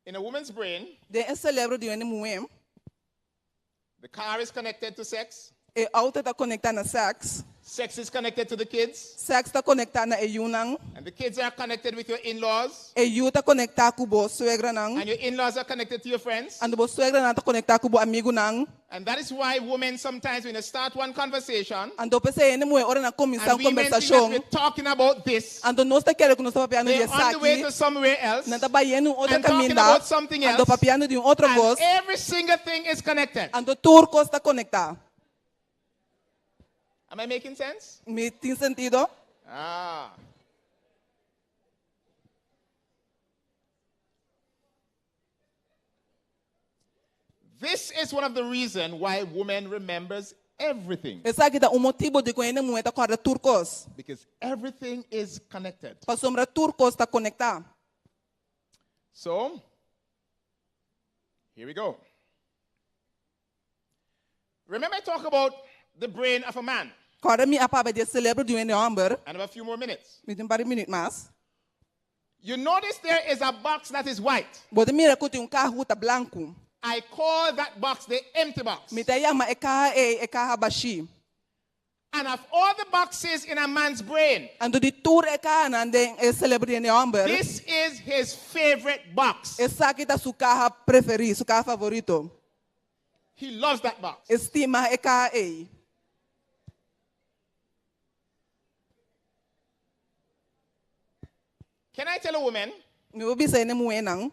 In a woman's brain, De celebro de ene moe. the car is connected to sex. E auto ta conecta na sex. Sex is connected to the kids. Sex ta conecta na e yunang. And the kids are connected with your in-laws. E yu ta conecta ku bo suegra nang. And your in-laws are connected to your friends. Ando bo suegra na ta conecta ku bo amigo nang. And that is why women sometimes, when they start one conversation, Ando pese ene moe ora na começar and women think that conversação. we're talking about this, Ando nós ta quero que nós ta papiando de they're on the way saki. to somewhere else. Na ta baiano outra And talking caminda. about something Ando else. papiando de outro And voz. every single thing is connected. Ando turco está conecta. Am I making sense? Me tem sentido? Ah. This is one of the reasons why woman remembers everything. Essa aqui tá motivo de que ene moe ta corda turcos. Because everything is connected. Pa sombra turcos está conecta. So, here we go. Remember I talk about the brain of a man. Corda mi apa de celebro de ene amber. And I have a few more minutes. Me tem para minuto mais. You notice there is a box that is white. Bode mira que tem carro tá branco. I call that box the empty box. Me tá yama e carro baixi. And of all the boxes in a man's brain, Ando de tour e carro nande e celebro de ene amber. this is his favorite box. Essa aqui tá su carro preferido, su carro favorito. He loves that box. Estima e carro e. Can I tell a woman, Me obi sa ene moe nang.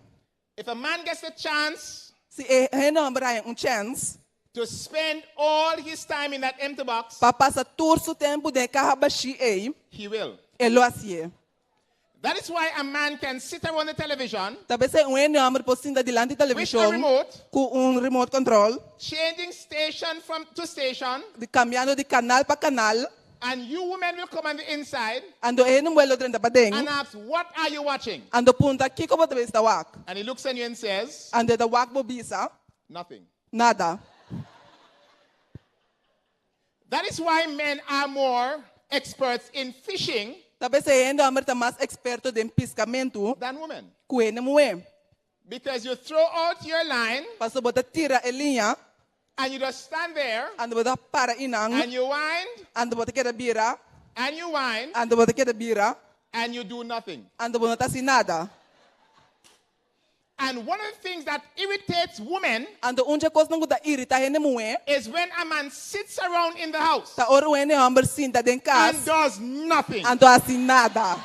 if a man gets the chance Si e ene amber ay chance. to spend all his time in that empty box, Pa passa tour su tempo de carro baixi e. he will. E lo assim. That is why a man can sit around the television Talvez é ene amber posinda dilante with a televisão. remote, Com remote control. changing station to station, De cambiando de canal para canal. and you women will come on the inside Ando ene muelo dentro pa deng. and ask, what are you watching? Ando punta kiko ba tabi sa wak. And he looks at you and says, Ando da wak bo bisa. nothing. Nada. That is why men are more experts in fishing Talvez ainda o homem está mais experto em pescamento than women. que ele mulher. Because you throw out your line Passo bota tira a linha, and you just stand there ando bota para inang, and you wind ando bota queda bira, and you wind ando bota queda bira, and you do nothing. ando bota assim nada. And one of the things that irritates women Ando unja coisa não gusta irita ele mulher, is when a man sits around in the house tá ora ele homem sinta dentro and casa, does nothing. ando assim nada.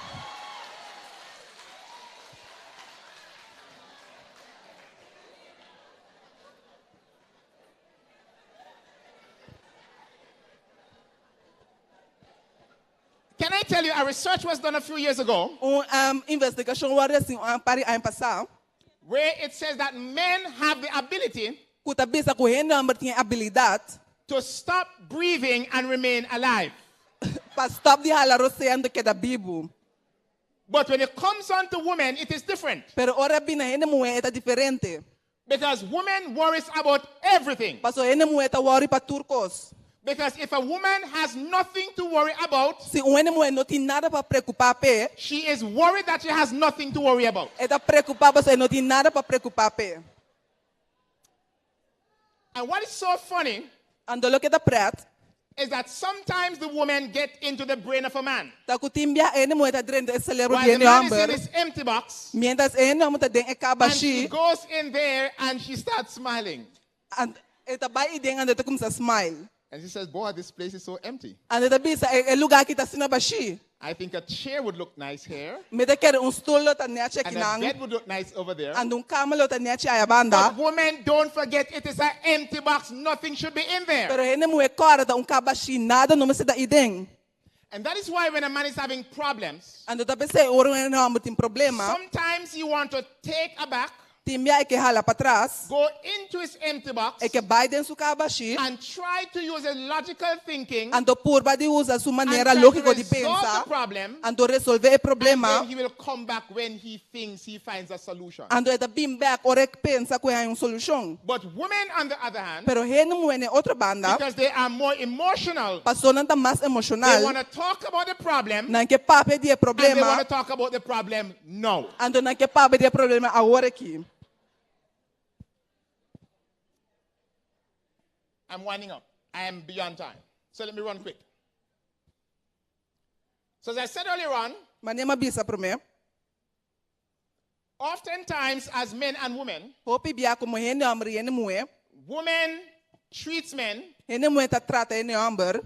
Can I tell you, a research was done a few years ago Investigação var assim para ano passado, where it says that men have the ability kuta bisa que ele homem tinha habilidade to stop breathing and remain alive. para stop de halar roceando queda vivo. But when it comes on to women, it is different. Pero ora bina ele mulher é diferente. Because women worries about everything. Passo ele mulher tá worry para turcos. Because if a woman has nothing to worry about, Se ele mulher não tem nada para preocupar pé, she is worried that she has nothing to worry about. está preocupada se não tem nada para preocupar pé. And what is so funny Ando lo que tá preto, is that sometimes the women get into the brain of a man. tá kutimbia ele mulher tá dentro do cérebro While de the man is in homem. this empty box, Mientras ele homem tá dentro and she cabaxi, goes in there and she starts smiling. ele tá vai dentro ando tá começa a smile. And she says, boy, this place is so empty. Ando tá bisa lugar que tá sina baixi. I think a chair would look nice here. Me tá quer stolo tá neche aqui And a nang, bed would look nice over there. ando cama lo tá neche aí banda. But women, don't forget, it is an empty box. Nothing should be in there. Pero ele mulher cara tá cabaxi nada não me se dá idem. And that is why when a man is having problems, Ando tá bisa oro ele homem tem problema. sometimes you want to take a back, Timbia é que hala para trás, go into his empty box, é que vai dentro sua cabaxi, and try to use a logical thinking ando purba de usa sua and maneira try to lógica de resolve the pensar, problem, ando resolver o and problema, then he will come back when he thinks he finds a solution. ando é bem back ora que pensa que há solução. But women, on the other hand, Pero ele mulher é outra banda, because they are more emotional, passou não tá mais they emocional, want to talk about the problem, não que papo de and they want problema, to talk about the problem now. ando não que papo de problema agora aqui. I'm winding up. I am beyond time. So let me run quick. So as I said earlier on, Mas nem uma bisa para mim. oftentimes as men and women, Hopi bia como ele homem e ele mulher, women treats men ele mulher tá trata ele homem,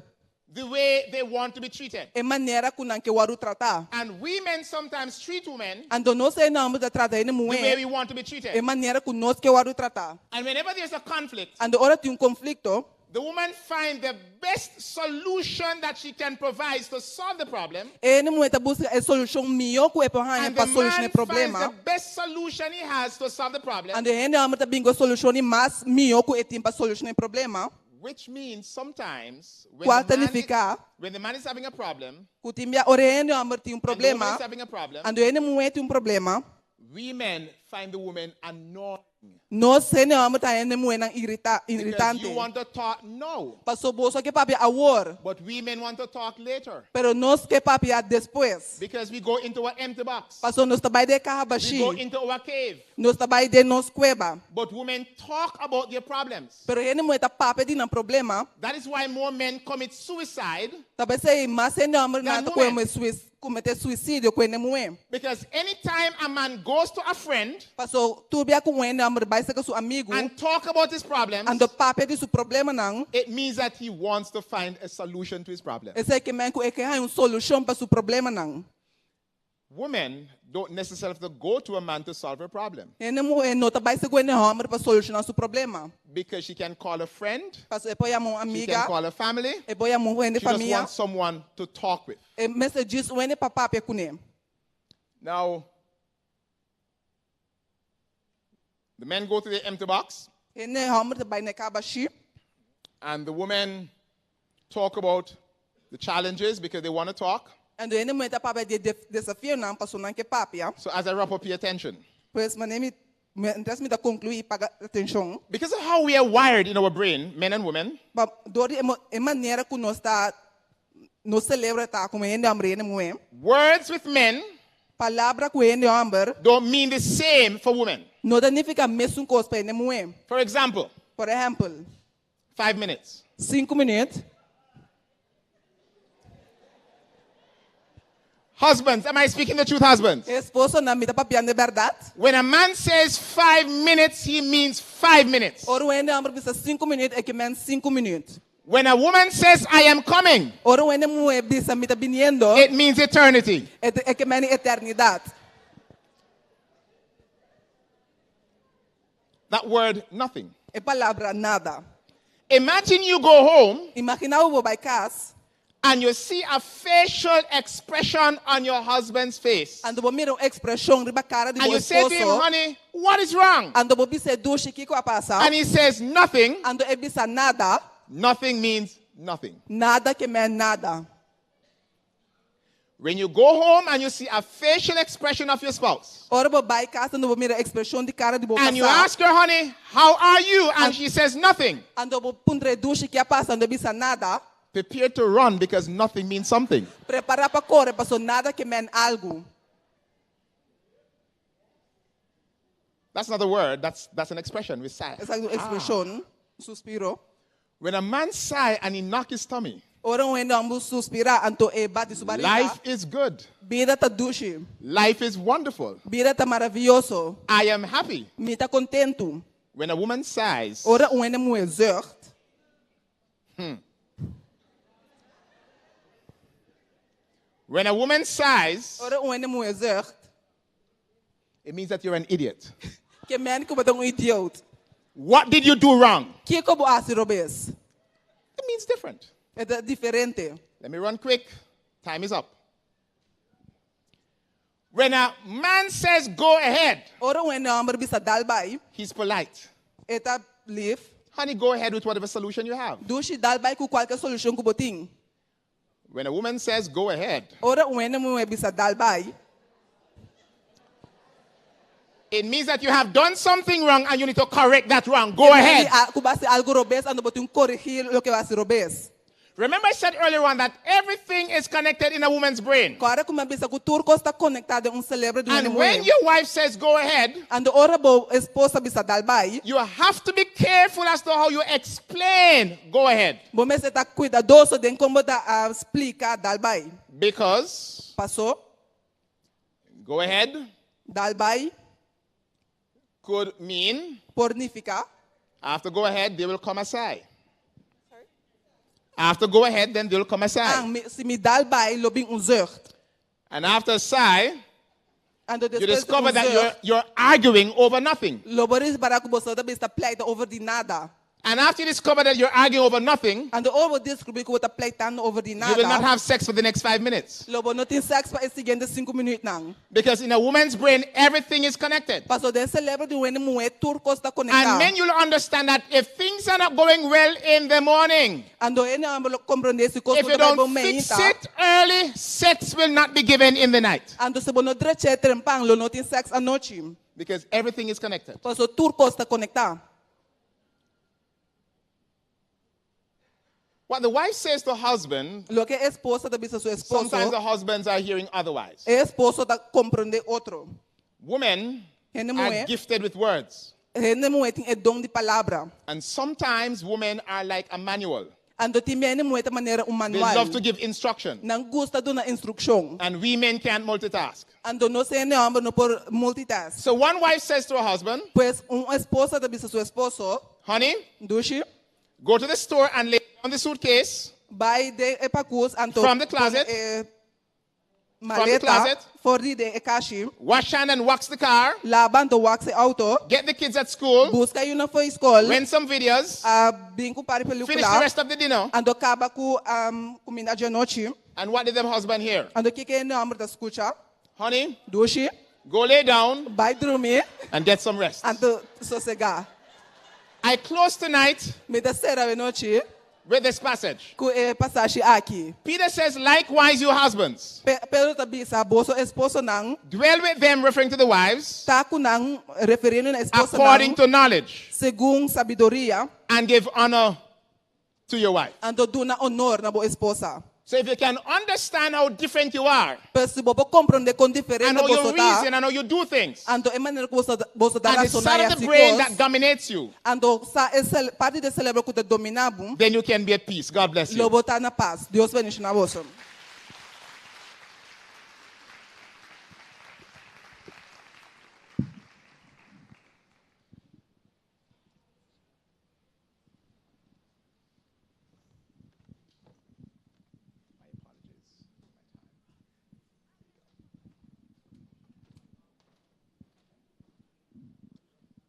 the way they want to be treated. é maneira que não que waru tratar. And we men sometimes treat women Ando nós ele homem tá trata ele the way mulher, we want to be treated. é maneira que nós que waru tratar. And whenever there's a conflict, Ando ora tem conflito, the woman finds the best solution that she can provide to solve the problem. ele mulher tá busca a solução melhor que é para And para the solucionar man o finds problema. the best solution he has to solve the problem. Ando ele homem tá bingo solução mais melhor que é tem para solucionar o problema. Which means sometimes when the man is having a problem, Que timbia ora ele homem tem and the woman problema, is having a problem, ando ele mulher tem problema. we men find the woman annoying. Nós ele homem tá ele mulher Because irritante. you want to talk now, Passou bolso que papi agora, but we men want to talk later. pero nós que papi a depois. Because we go into an empty box. Passou nós trabalho de carro We baixi, go into our cave. nós trabalho de nós cueva. But women talk about their problems. Pero ele mulher tá papi de não problema. That is why more men commit suicide. Talvez sei mais ele homem Than não tá women. cometer suicídio com ele mulher. Because anytime a man goes to a friend Passou tu bia com ele homem vai ser com seu amigo, and talk about his problems, ando papi de seu problema não. it means that he wants to find a solution to his problem. Esse que men que é solução para seu problema não. Women don't necessarily have to go to a man to solve a problem. Ele mulher não tá vai ser com ele homem para solucionar seu problema. Because she can call a friend, Passou é para uma she amiga, can call a family, é para uma she just família. wants someone to talk with. E mesmo diz o ele para papi com ele. Now, the men go to the empty box, Ele homem tá vai na cabaxi. and the women talk about the challenges because they want to talk. Ando ele mulher tá papi de desafio não, passou não que papi. So as I wrap up, pay attention. Pois mas nem Então, me dá concluir e pagar atenção. Because of how we are wired in our brain, men and women, Dori é maneira que nós está nos celebra tá como ainda amre ne mulher. words with men Palavra que ainda amber don't mean the same for women. não significa mesmo coisa para ne mulher. For example, Por exemplo, 5 minutes. 5 minutos. Husbands, am I speaking the truth, husbands? Esposo na mita papian de verdade. When a man says 5 minutes, he means 5 minutes. Ora ainda amber bisa 5 minutos é que men 5 minutos. When a woman says, I am coming, Ora ainda mulher bisa mita viniendo it means eternity. é que men eternidade. That word, nothing. É palavra nada. Imagine you go home Imagina o vai casa. and you see a facial expression on your husband's face. Ando bo mira expressão riba cara de And bo you say to him, esposo. honey, what is wrong? Ando bo bisa dushi kiko a passa. And he says, nothing. Ando e bisa nada. Nothing means nothing. Nada que men nada. When you go home and you see a facial expression of your spouse, Ora bo vai casa ando bo mira expressão de cara de bo and you passa. ask her, honey, how are you? And she says, nothing. Ando bo pundre dushi que a passa ando bisa nada. Prepare to run because nothing means something. Prepara para correr, passou nada que men algo. That's not a word, that's an expression. We sigh. Essa expressão, suspiro. When a man sigh and he knock his tummy, Ora um endo ambu suspira anto e bate su barriga. life is good. Vida tá dushi. Life is wonderful. Vida tá maravilhoso. I am happy. Me tá contento. When a woman sighs, Ora um endo mu exert. when a woman sighs, Ora um endo mu exert. it means that you're an idiot. Que men que batang idiot. What did you do wrong? Que como assim robes? It means different. É diferente. Let me run quick. Time is up. When a man says go ahead, Ora um endo amber bisa dalbai. he's polite. Eta live. Honey, go ahead with whatever solution you have. Dushi dalbai com qualquer solução que boting. When a woman says go ahead, Ora um endo mu bisa dalbai. it means that you have done something wrong and you need to correct that wrong. Go ahead. Kubasi algo robes ando boting corrigir lo que vai ser robes. Remember I said earlier on that everything is connected in a woman's brain. Agora como bisa que turco está conectado um cérebro de uma And when mulher. your wife says go ahead, Ando ora bo esposa bisa dalbai. you have to be careful as to how you explain go ahead. Bom mas está cuidadoso de como tá explicar dalbai. Because Passou go ahead dalbai could mean pornificar. after go ahead, they will come aside. After go ahead, then they will come aside. Se me dalbai lobing zurt. And after sigh, Ando you discover that you're arguing over nothing. Loboris para que você da bisa pleita over de nada. And after you discover that you're arguing over nothing, Ando over descobrir que você pleitando over de you will not nada. have sex for the next 5 minutes. Lobo não tem sexo para esse seguinte 5 minutos não. Because in a woman's brain, everything is connected. Passou de cérebro de uma mulher turco está And conectado. men, you'll understand that if things are not going well in the morning, Ando ele não compreende se coisa if you vai bom don't fix meita. it early, sex will not be given in the night. Ando se bono dreche trempang lo não tem sexo à noite. Because everything is connected. Passou turco está conectado. What the wife says to the husband, Lo que esposa da bisa su sometimes the esposo. husbands are hearing otherwise. Esposo da compreende outro. Women Gente are mulher. gifted with words. Gente mulher tem dom de palavra. And sometimes women are like a manual. Ando tem gente mulher de maneira They manual. love to give instruction. Não gosta de uma instrução. And we men can't multitask. Ando não se homem não por multitask. So one wife says to her husband, Pues esposa da bisa su esposo. honey, Dushi. go to the store and lay down the suitcase Vai de epacus anto. From the closet. Maleta. closet. Fora de caixi. wash hand and wax the car, Laban to wax auto. get the kids at school, Busca aí na foi escola. rent some videos, Bingo para finish the película. rest of the dinner. Ando acaba com comida de noite. And what did the husband hear? Ando que é número da escuta. Honey, Dushi. go lay down Vai dormir. and get some rest. Ando sossegar. I close tonight Me da cera de noite. with this passage. Com a passagem aqui. Peter says, likewise, you husbands, Pedro também sa boso esposo nang dwell with them, referring to the wives, tá com nang referindo na esposa according nang to knowledge, segundo sabedoria, and give honor to your wife. ando duna honor na bo esposa. So if you can understand how different you are, Pero bobo compreende con and diferente how you boso ta, reason, and how you do things, ando e maneira que boso da and the side razonaya of the brain sikos, that dominates you, ando sa parte de celebro que te dominabo, then you can be at peace. God bless you. lobo tá na paz. Deus bendice na boso.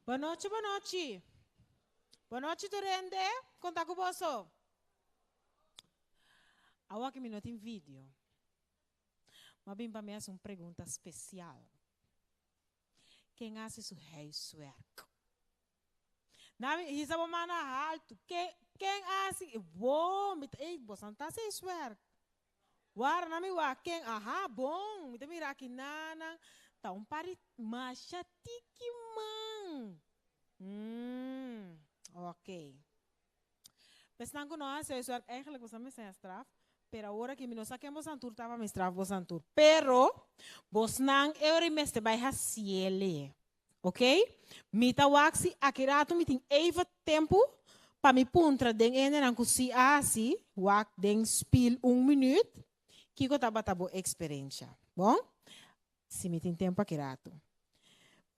Boa noite, boa noite. Boa noite, Turende. Conta com você. Agora que me nota em vídeo. Mas bem para mim é uma pergunta especial. Quem acha isso é sueco? Na isso é uma mana alto. Quem acha? Bom, você não está sem sueco. Wara na mi wa quem? Aha, bom. Me mira aqui nana. Tá um pari machatiki man. Ok. Pensando que nós é isso eigenlijk você me sem straf, pero agora que nós saquemos antur tava me straf vos antur. Pero vos nang euri meste by hasiele. Ok? Mita waxi akirato miting even tempo para me puntra den ene nan kusi asi, wak den spil minuut. Kiko taba experiência. Bom? Se me tem tempo akirato.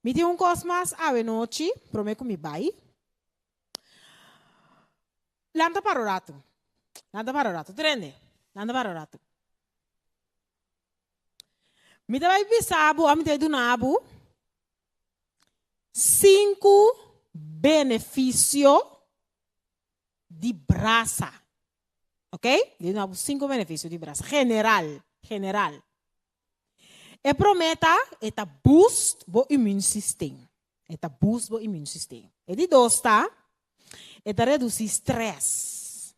Me tem cosmas ave noite, prometo me vai. Landa para o rato. Landa para o rato. Trende. Landa para o rato. Me vai bisabo, a me tem do nabo. 5 benefícios de braça. Ok? De nabo 5 benefícios de braça. General. E prometa, eta boost bo immune system. E de dosta, eta reduzir stress.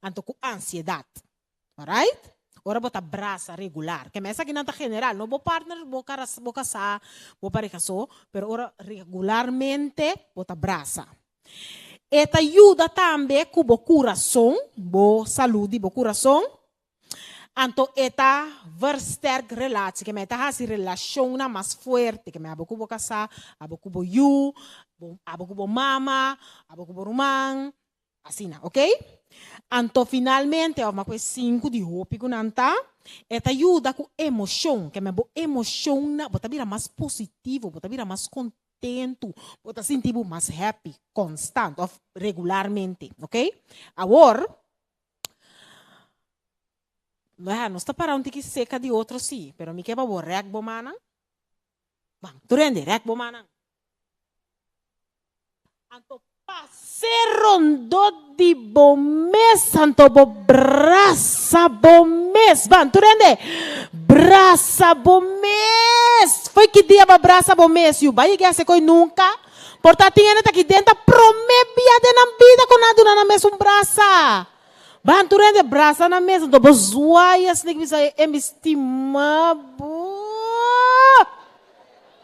Anto com ansiedade. Alright? Ora bota braça regular. Que essa aqui não tá general. Não bo partner, bo casar, bo pareja só. Pero ora regularmente bota braça. Eta ajuda também com bo coração. Bo saúde, bo coração. Anto eta versterk relatie, que me eta hasi relação na mais forte, que me abo kubo casa, abo kubo you, abo kubo mama, abo kubo rumang, assim, ok? Anto finalmente, uma coisa 5 de hope que nanta, eta ajuda com emoção, que me abo emoção na, bota vira mais positivo, bota vira mais contento, bota sentir mais happy, constant, of regularmente, ok? Agora não está para um tique seca de outro sim, pero me quebra o rec bomana. Bang, tu rende rec bomana. Anto passerondo de bomes, anto bo braça bomes. Bang, tu rende braça bomes. Foi que dia ba braça bomes? You vai que se coi nunca. Portanto, tinha neta aqui dentro promebia de na vida com nada na mesa braça. Banturen de braça na mesa, do bozoias, nem que bisa estimabo.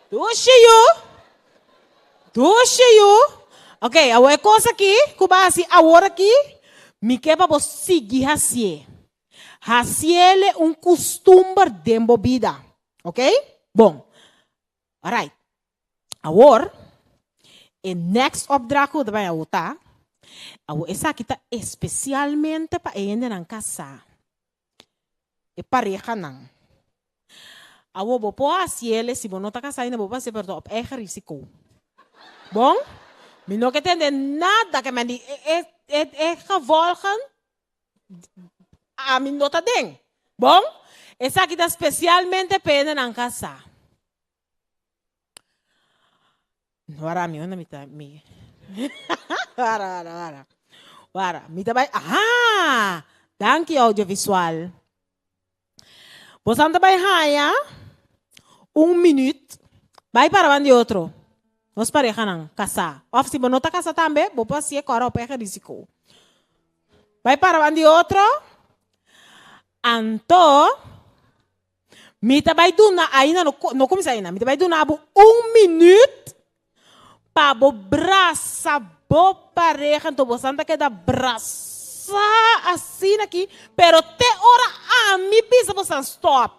Do cheio. Ok, a outra coisa aqui, que agora aqui, me quebra você seguir assim. Assim é costume de vida. Ok? Bom. Alright. Agora, o next opdracht que vai a essa aqui está especialmente para ainda não casar. E pareja não. A vou pôr assim ele se você não está casado ainda vou fazer perdão é risco. Bom, me não quer entender nada que me diz é gevolgen a mim não está bem. Bom, essa aqui está especialmente para ainda não casar. Agora me onde me está me Para. Me trabalha. Ah! Thank you, audiovisual. Você não trabalha 1 minuto. Vai para onde outro. Nós pareja não casar. Ou se você não está casado também, você pode ser coro para risco. Vai para onde outro? Anto, mita vai duna, ainda não começa ainda, mita vai duna 1 minuto para o braça, bo pareja, então você anda que dá braça assim aqui, pero te hora a mi pisa você stop.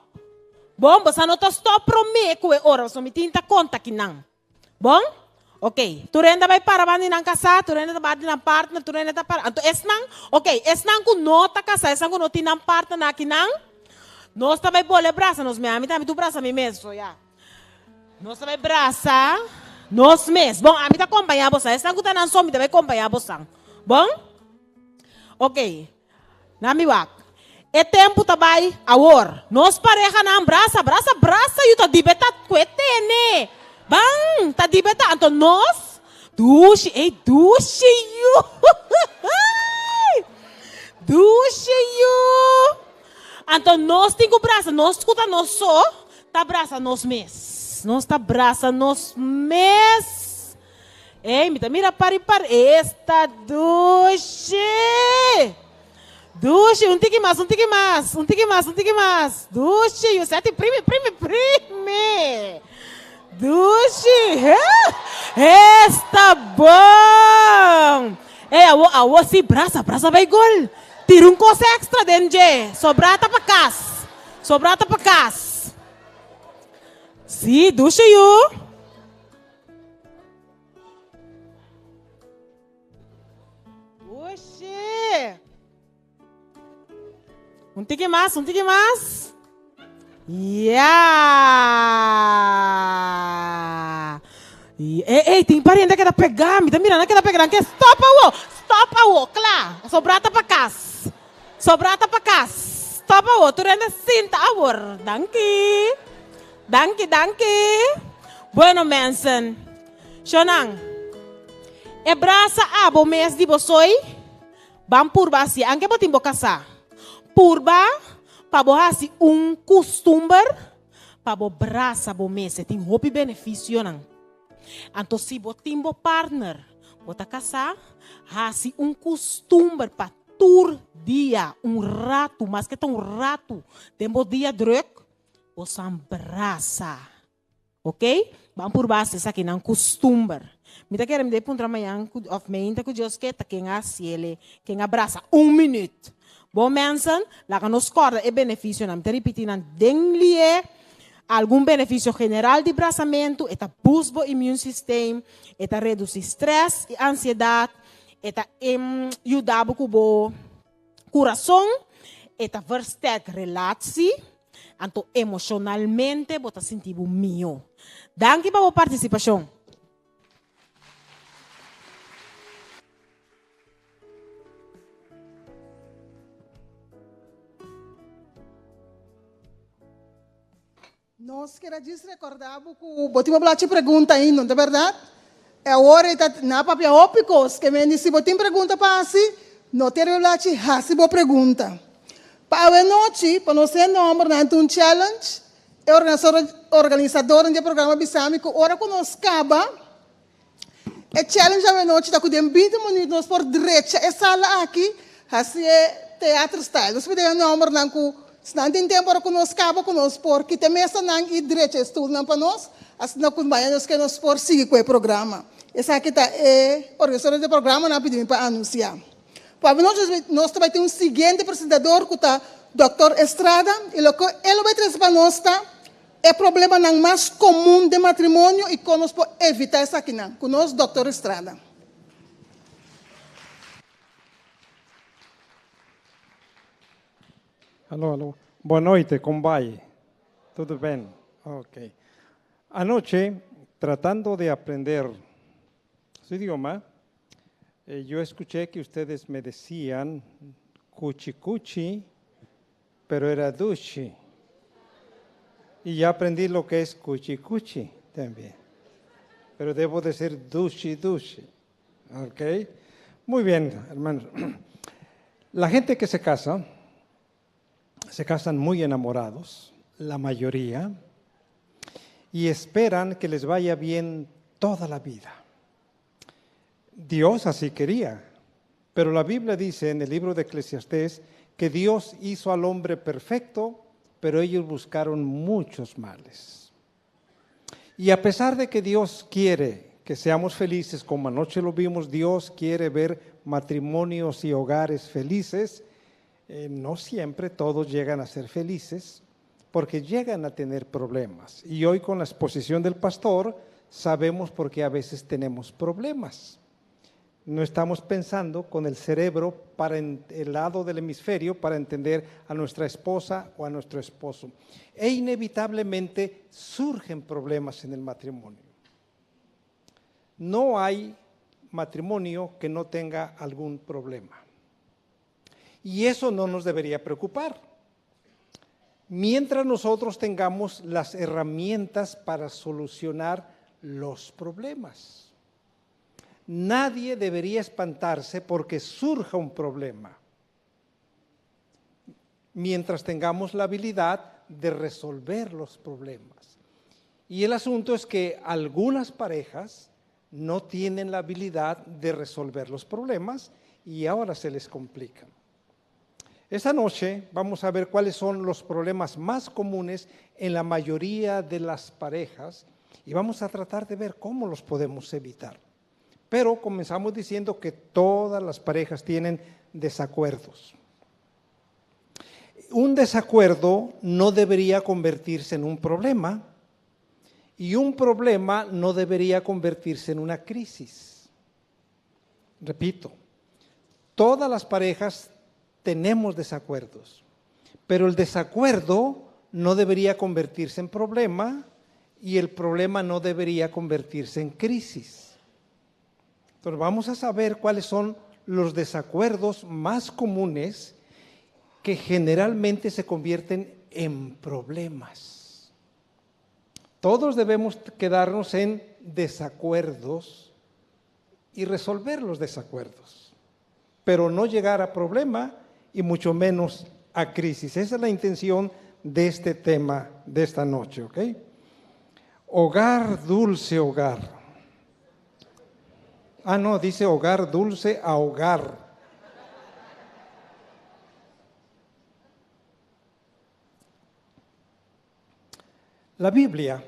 Bom, você não está stop para mim, que é hora, você me tinta conta aqui não. Bom? Ok, tu renda vai para bandi nang casa, tu renda bandi nang partner, tu renda para. Então, esnang, ok, esnang ku nota casa, esnang ku noti nang partner na kinang. Nós também bole braça, nós me amita, tu braça me mesmo, já. Nós também braça, nós mesmo. Bom, amita acompanhar você, esnang ku tanan som, também acompanhar você. Bom? Ok, na mi wak. É tempo também, agora. Nós pareja nang braça, e tu dibeta kuetene. Bang, tadi beta anto nós, duche you, duche you, anto nós tem que braça, nós escuta nós só, tá braça nós mes, nós tá braça nós mes, ei, mira para esta duche, um tique mais, duche you, sete prime. Duche, está bom. É, a se braça vai gol. Tira coisa extra dentro, sobrata para casa. Sim, duche you. Duche. Um tique mais. Yeah. Ei, tem parente que tá pegando, me tá mirando que tá pegando, que stop a claro. Sobrata para casa. Stop a tu renda cinta agora. Danke. Bueno, mensen. Shonang. E braça abo mes di bosoi. Bam purba si, anche botimbo casa. Purba para bohasi costume para bo braça bo mese tem hopi benefício não. Então se botimbo partner bota casa hasi costume para tur dia rato mas que tão rato tempo dia druk bosan braça, ok? Vamos por base essa aqui não costume. Me tá querendo me dar amanhã of me ainda que Deus quer tá quem quem abraça 1 minuto. Bom, mensen, lá que nos corda é benefício, não te repetindo, dengue algum benefício general de braçamento, é busca o immune system, é reduzir estresse e ansiedade, é ajudar com o coração, é versterk relatie, então emocionalmente, você sentir o melhor. Danke pela participação. Nós queremos recordar que o Botim Blati pergunta ainda, não é verdade? É hora de na papel ópicos, que me disse Botim pergunta para si, não ter Blati hasi boa pergunta. Para a noite, para nós ter número um challenge, é organizador do programa Bissâmico, hora que nós acaba, é challenge a noite, da que 20 minutos nós por direita, é sala aqui, assim é teatro style. Nós podemos número não que se não tem tempo para nós acaba com nós porque tem mesa não e direito estudo não para nós, assim não combina nós que nós por seguir com o programa. Essa aqui tá é organizador do programa não pedimos para anunciar. Para nós também tem seguinte apresentador que tá Dr. Estrada e ele vai trazer para nós tá é problema não mais comum de matrimônio e como nós podemos evitar isso aqui não, com nós Dr. Estrada. Alô. Boa noite, como vai? Tudo bem? Ok. Anoche, tratando de aprender su idioma, yo escuché que ustedes me decían cuchi, pero era duchi. Y ya aprendí lo que es cuchi también. Pero debo decir duchi. Ok. Muy bien, hermanos. La gente que se casan muy enamorados, la mayoría, y esperan que les vaya bien toda la vida. Dios así quería, Pero la Biblia dice en el libro de Eclesiastés que Dios hizo al hombre perfecto, pero ellos buscaron muchos males. Y a pesar de que Dios quiere que seamos felices, como anoche lo vimos, Dios quiere ver matrimonios y hogares felices, no siempre todos llegan a ser felices, porque llegan a tener problemas. Y hoy con la exposición del pastor sabemos por qué a veces tenemos problemas. No estamos pensando con el cerebro para el lado del hemisferio para entender a nuestra esposa o a nuestro esposo. E inevitablemente surgen problemas en el matrimonio. No hay matrimonio que no tenga algún problema. Y eso no nos debería preocupar. Mientras nosotros tengamos las herramientas para solucionar los problemas. Nadie debería espantarse porque surja un problema, mientras tengamos la habilidad de resolver los problemas. Y el asunto es que algunas parejas no tienen la habilidad de resolver los problemas y ahora se les complican. Esta noche vamos a ver cuáles son los problemas más comunes en la mayoría de las parejas y vamos a tratar de ver cómo los podemos evitar. Pero comenzamos diciendo que todas las parejas tienen desacuerdos. Un desacuerdo no debería convertirse en un problema y un problema no debería convertirse en una crisis. Repito, todas las parejas tenemos desacuerdos, pero el desacuerdo no debería convertirse en problema y el problema no debería convertirse en crisis. Entonces vamos a saber cuáles son los desacuerdos más comunes que generalmente se convierten en problemas. Todos debemos quedarnos en desacuerdos y resolver los desacuerdos, pero no llegar a problema y mucho menos a crisis. Esa es la intención de este tema de esta noche, ¿ok? Hogar, dulce hogar. No, dice hogar dulce a hogar. La Biblia,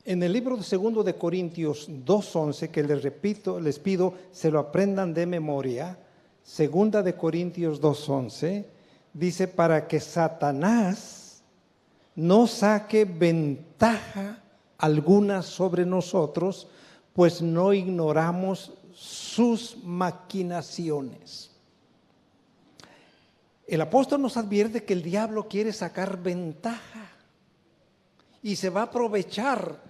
en el libro de 2 de Corintios 2:11, que les repito, les pido, se lo aprendan de memoria, 2 de Corintios 2:11, dice, para que Satanás no saque ventaja alguna sobre nosotros, pues no ignoramos sus maquinaciones. El apóstol nos advierte que el diablo quiere sacar ventaja y se va a aprovechar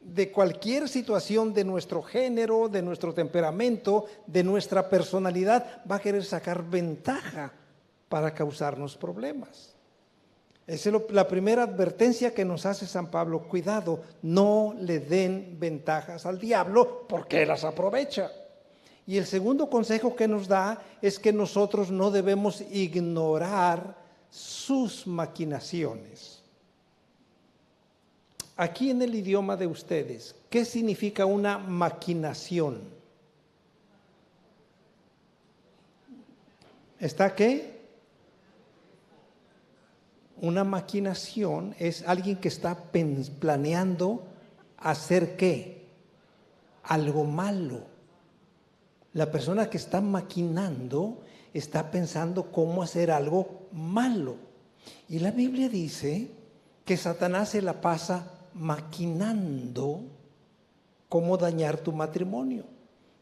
de cualquier situación de nuestro género, de nuestro temperamento, de nuestra personalidad, va a querer sacar ventaja para causarnos problemas. Esa es la primera advertencia que nos hace San Pablo. Cuidado, no le den ventajas al diablo porque las aprovecha. Y el segundo consejo que nos da es que nosotros no debemos ignorar sus maquinaciones. Aquí en el idioma de ustedes, ¿qué significa una maquinación? ¿Está qué? Una maquinación es alguien que está planeando hacer ¿qué? Algo malo. La persona que está maquinando está pensando cómo hacer algo malo. Y la Biblia dice que Satanás se la pasa maquinando cómo dañar tu matrimonio,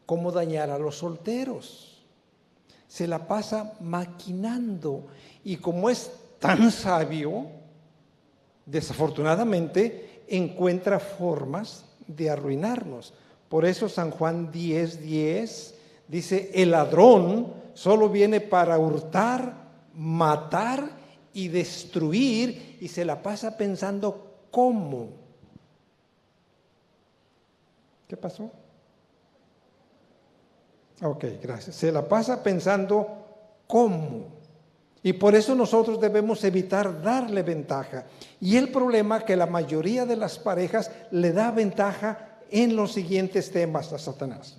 cómo dañar a los solteros. Se la pasa maquinando y como es tan sabio, desafortunadamente encuentra formas de arruinarnos. Por eso San Juan 10:10 dice, el ladrón solo viene para hurtar, matar y destruir, y se la pasa pensando cómo. ¿Qué pasó? Ok, gracias. Se la pasa pensando cómo. Y por eso nosotros debemos evitar darle ventaja. Y el problema es que la mayoría de las parejas le da ventaja en los siguientes temas a Satanás.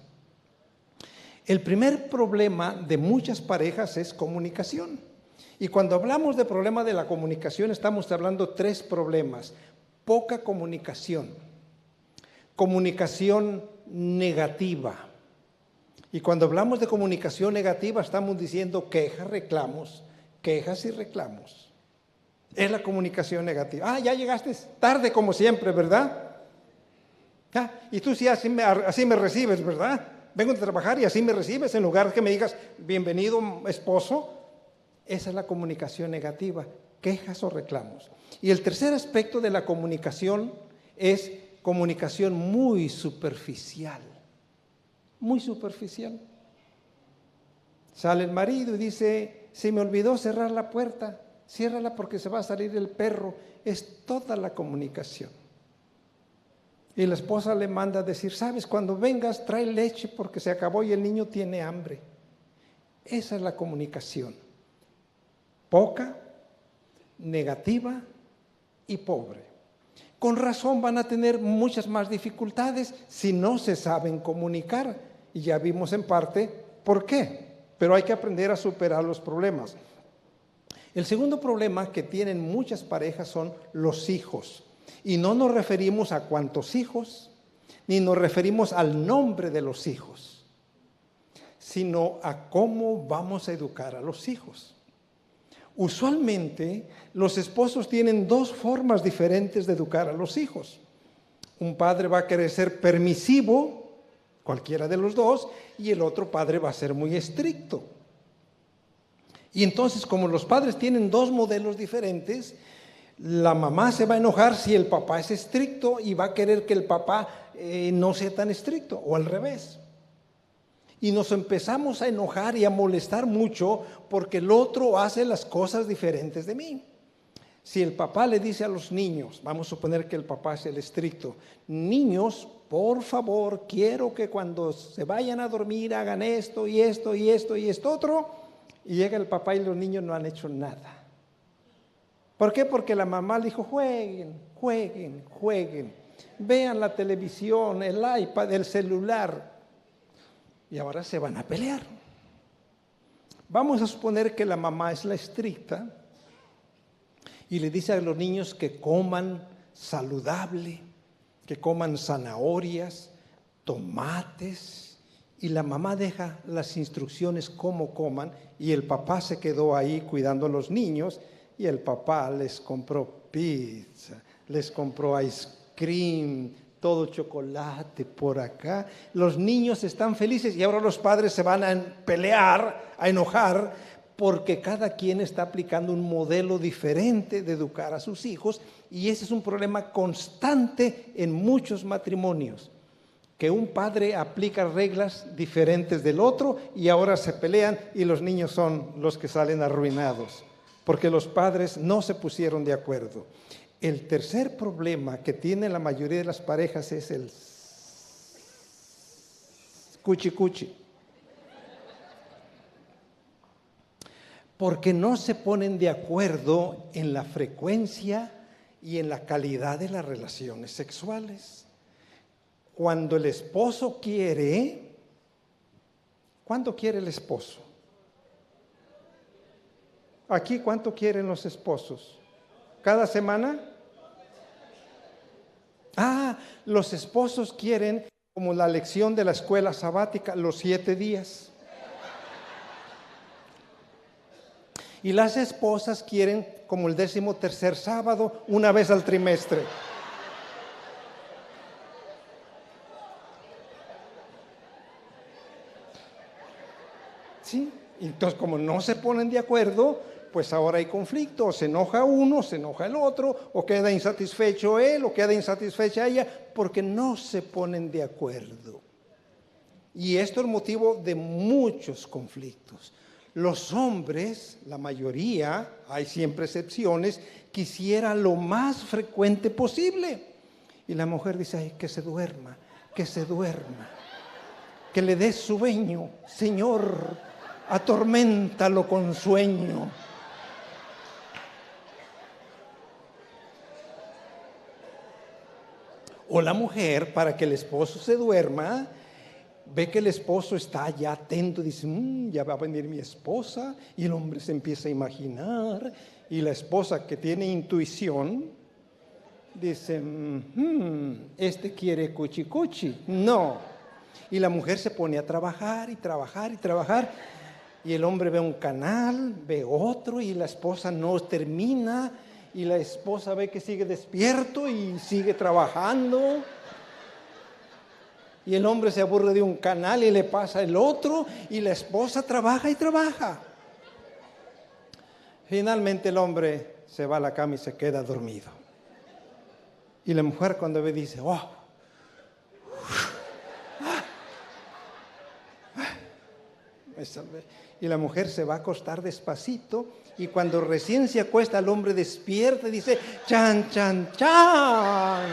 El primer problema de muchas parejas es comunicación. Y cuando hablamos de problema de la comunicación, estamos hablando de 3 problemas. Poca comunicación, comunicación negativa. Y cuando hablamos de comunicación negativa, estamos diciendo quejas y reclamos. Es la comunicación negativa. Ya llegaste tarde como siempre, ¿verdad? Y tú sí así me recibes, ¿verdad? Vengo de trabajar y así me recibes, en lugar de que me digas, bienvenido esposo. Esa es la comunicación negativa, quejas o reclamos. Y el tercer aspecto de la comunicación es comunicación muy superficial. Muy superficial. Sale el marido y dice, se me olvidó cerrar la puerta, ciérrala porque se va a salir el perro. Es toda la comunicación. Y la esposa le manda a decir, sabes, cuando vengas trae leche porque se acabó y el niño tiene hambre. Esa es la comunicación. Poca, negativa y pobre. Con razón van a tener muchas más dificultades si no se saben comunicar. Y ya vimos en parte por qué, pero hay que aprender a superar los problemas. El segundo problema que tienen muchas parejas son los hijos. Y no nos referimos a cuántos hijos, ni nos referimos al nombre de los hijos, sino a cómo vamos a educar a los hijos. Usualmente, los esposos tienen 2 formas diferentes de educar a los hijos. Un padre va a querer ser permisivo, cualquiera de los 2, y el otro padre va a ser muy estricto. Y entonces, como los padres tienen 2 modelos diferentes, la mamá se va a enojar si el papá es estricto y va a querer que el papá no sea tan estricto, o al revés. Y nos empezamos a enojar y a molestar mucho porque el otro hace las cosas diferentes de mí. Si el papá le dice a los niños, vamos a suponer que el papá es el estricto, niños, por favor, quiero que cuando se vayan a dormir hagan esto y esto y esto y esto otro, y llega el papá y los niños no han hecho nada. ¿Por qué? Porque la mamá le dijo, jueguen, vean la televisión, el iPad, el celular, y ahora se van a pelear. Vamos a suponer que la mamá es la estricta y le dice a los niños que coman saludable, que coman zanahorias, tomates, y la mamá deja las instrucciones cómo coman, y el papá se quedó ahí cuidando a los niños, y el papá les compró pizza, les compró ice cream, todo chocolate por acá. Los niños están felices y ahora los padres se van a pelear, a enojar, porque cada quien está aplicando un modelo diferente de educar a sus hijos, y ese es un problema constante en muchos matrimonios, que un padre aplica reglas diferentes del otro y ahora se pelean y los niños son los que salen arruinados, porque los padres no se pusieron de acuerdo. El tercer problema que tiene la mayoría de las parejas es el cuchi-cuchi. Porque no se ponen de acuerdo en la frecuencia y en la calidad de las relaciones sexuales. Cuando el esposo quiere, ¿cuánto quiere el esposo? Aquí, ¿cuánto quieren los esposos? ¿Cada semana? Los esposos quieren, como la lección de la escuela sabática, los 7 días. Y las esposas quieren como el 13º sábado, una vez al trimestre. ¿Sí? Entonces, como no se ponen de acuerdo, pues ahora hay conflicto, o se enoja uno, se enoja el otro, o queda insatisfecho él, o queda insatisfecha ella, porque no se ponen de acuerdo. Y esto es motivo de muchos conflictos. Los hombres, la mayoría, hay siempre excepciones, quisiera lo más frecuente posible. Y la mujer dice, ay, que se duerma, que le dé sueño. Señor, atorméntalo con sueño. O la mujer, para que el esposo se duerma, ve que el esposo está ya atento, dice, ya va a venir mi esposa, y el hombre se empieza a imaginar, y la esposa que tiene intuición, dice, este quiere cuchi cuchi, no. Y la mujer se pone a trabajar y trabajar y trabajar, y el hombre ve un canal, ve otro, y la esposa no termina, y la esposa ve que sigue despierto y sigue trabajando. Y el hombre se aburre de un canal y le pasa el otro, y la esposa trabaja y trabaja. Finalmente el hombre se va a la cama y se queda dormido. Y la mujer cuando ve dice, me salvé. Y la mujer se va a acostar despacito, y cuando recién se acuesta el hombre despierta y dice, chan, chan, chan.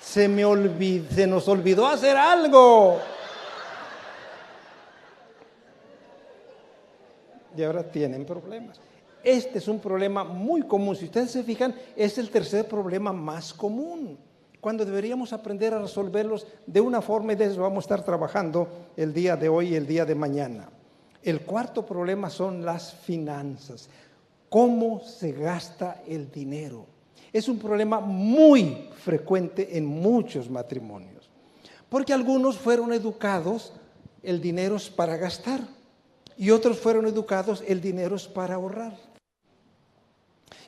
Se nos olvidó hacer algo. Y ahora tienen problemas. Este es un problema muy común. Si ustedes se fijan, es el tercer problema más común, cuando deberíamos aprender a resolverlos de una forma, y de eso vamos a estar trabajando el día de hoy y el día de mañana. El cuarto problema son las finanzas. ¿Cómo se gasta el dinero? Es un problema muy frecuente en muchos matrimonios, porque algunos fueron educados, el dinero es para gastar, y otros fueron educados, el dinero es para ahorrar.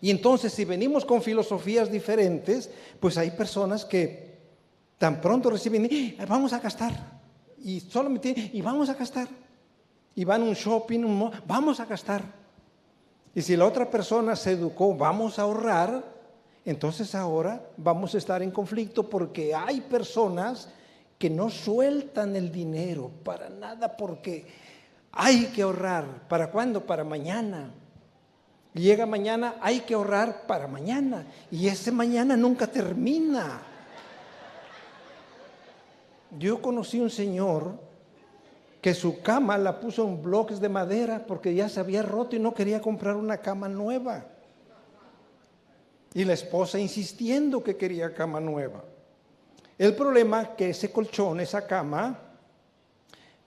Y entonces, si venimos con filosofías diferentes, pues hay personas que tan pronto reciben, vamos a gastar, y solamente, y vamos a gastar, y van a un shopping, vamos a gastar. Y si la otra persona se educó, vamos a ahorrar, entonces ahora vamos a estar en conflicto, porque hay personas que no sueltan el dinero para nada, porque hay que ahorrar. ¿Para cuándo? Para mañana. Llega mañana, hay que ahorrar para mañana, y ese mañana nunca termina. Yo conocí un señor que su cama la puso en bloques de madera porque ya se había roto y no quería comprar una cama nueva. Y la esposa insistiendo que quería cama nueva. El problema es que ese colchón, esa cama,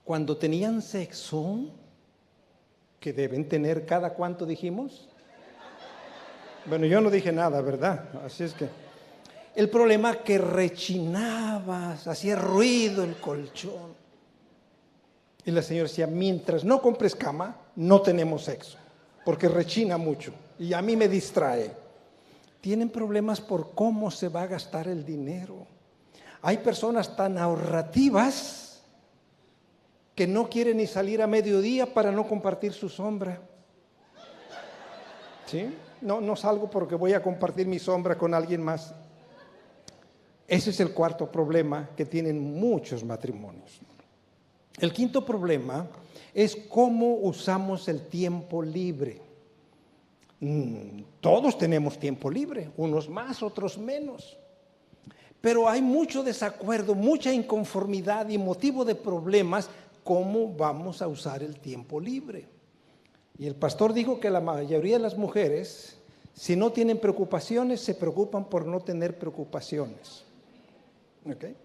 cuando tenían sexo, que deben tener cada cuánto dijimos. Bueno, yo no dije nada, ¿verdad? Así es que el problema es que rechinaba, hacía ruido el colchón. Y la señora decía, mientras no compres cama, no tenemos sexo, porque rechina mucho y a mí me distrae. Tienen problemas por cómo se va a gastar el dinero. Hay personas tan ahorrativas que no quieren ni salir a mediodía para no compartir su sombra. ¿Sí? No salgo porque voy a compartir mi sombra con alguien más. Ese es el cuarto problema que tienen muchos matrimonios. El quinto problema es cómo usamos el tiempo libre. Todos tenemos tiempo libre, unos más, otros menos. Pero hay mucho desacuerdo, mucha inconformidad y motivo de problemas, cómo vamos a usar el tiempo libre. Y el pastor dijo que la mayoría de las mujeres, si no tienen preocupaciones, se preocupan por no tener preocupaciones. ¿Okay?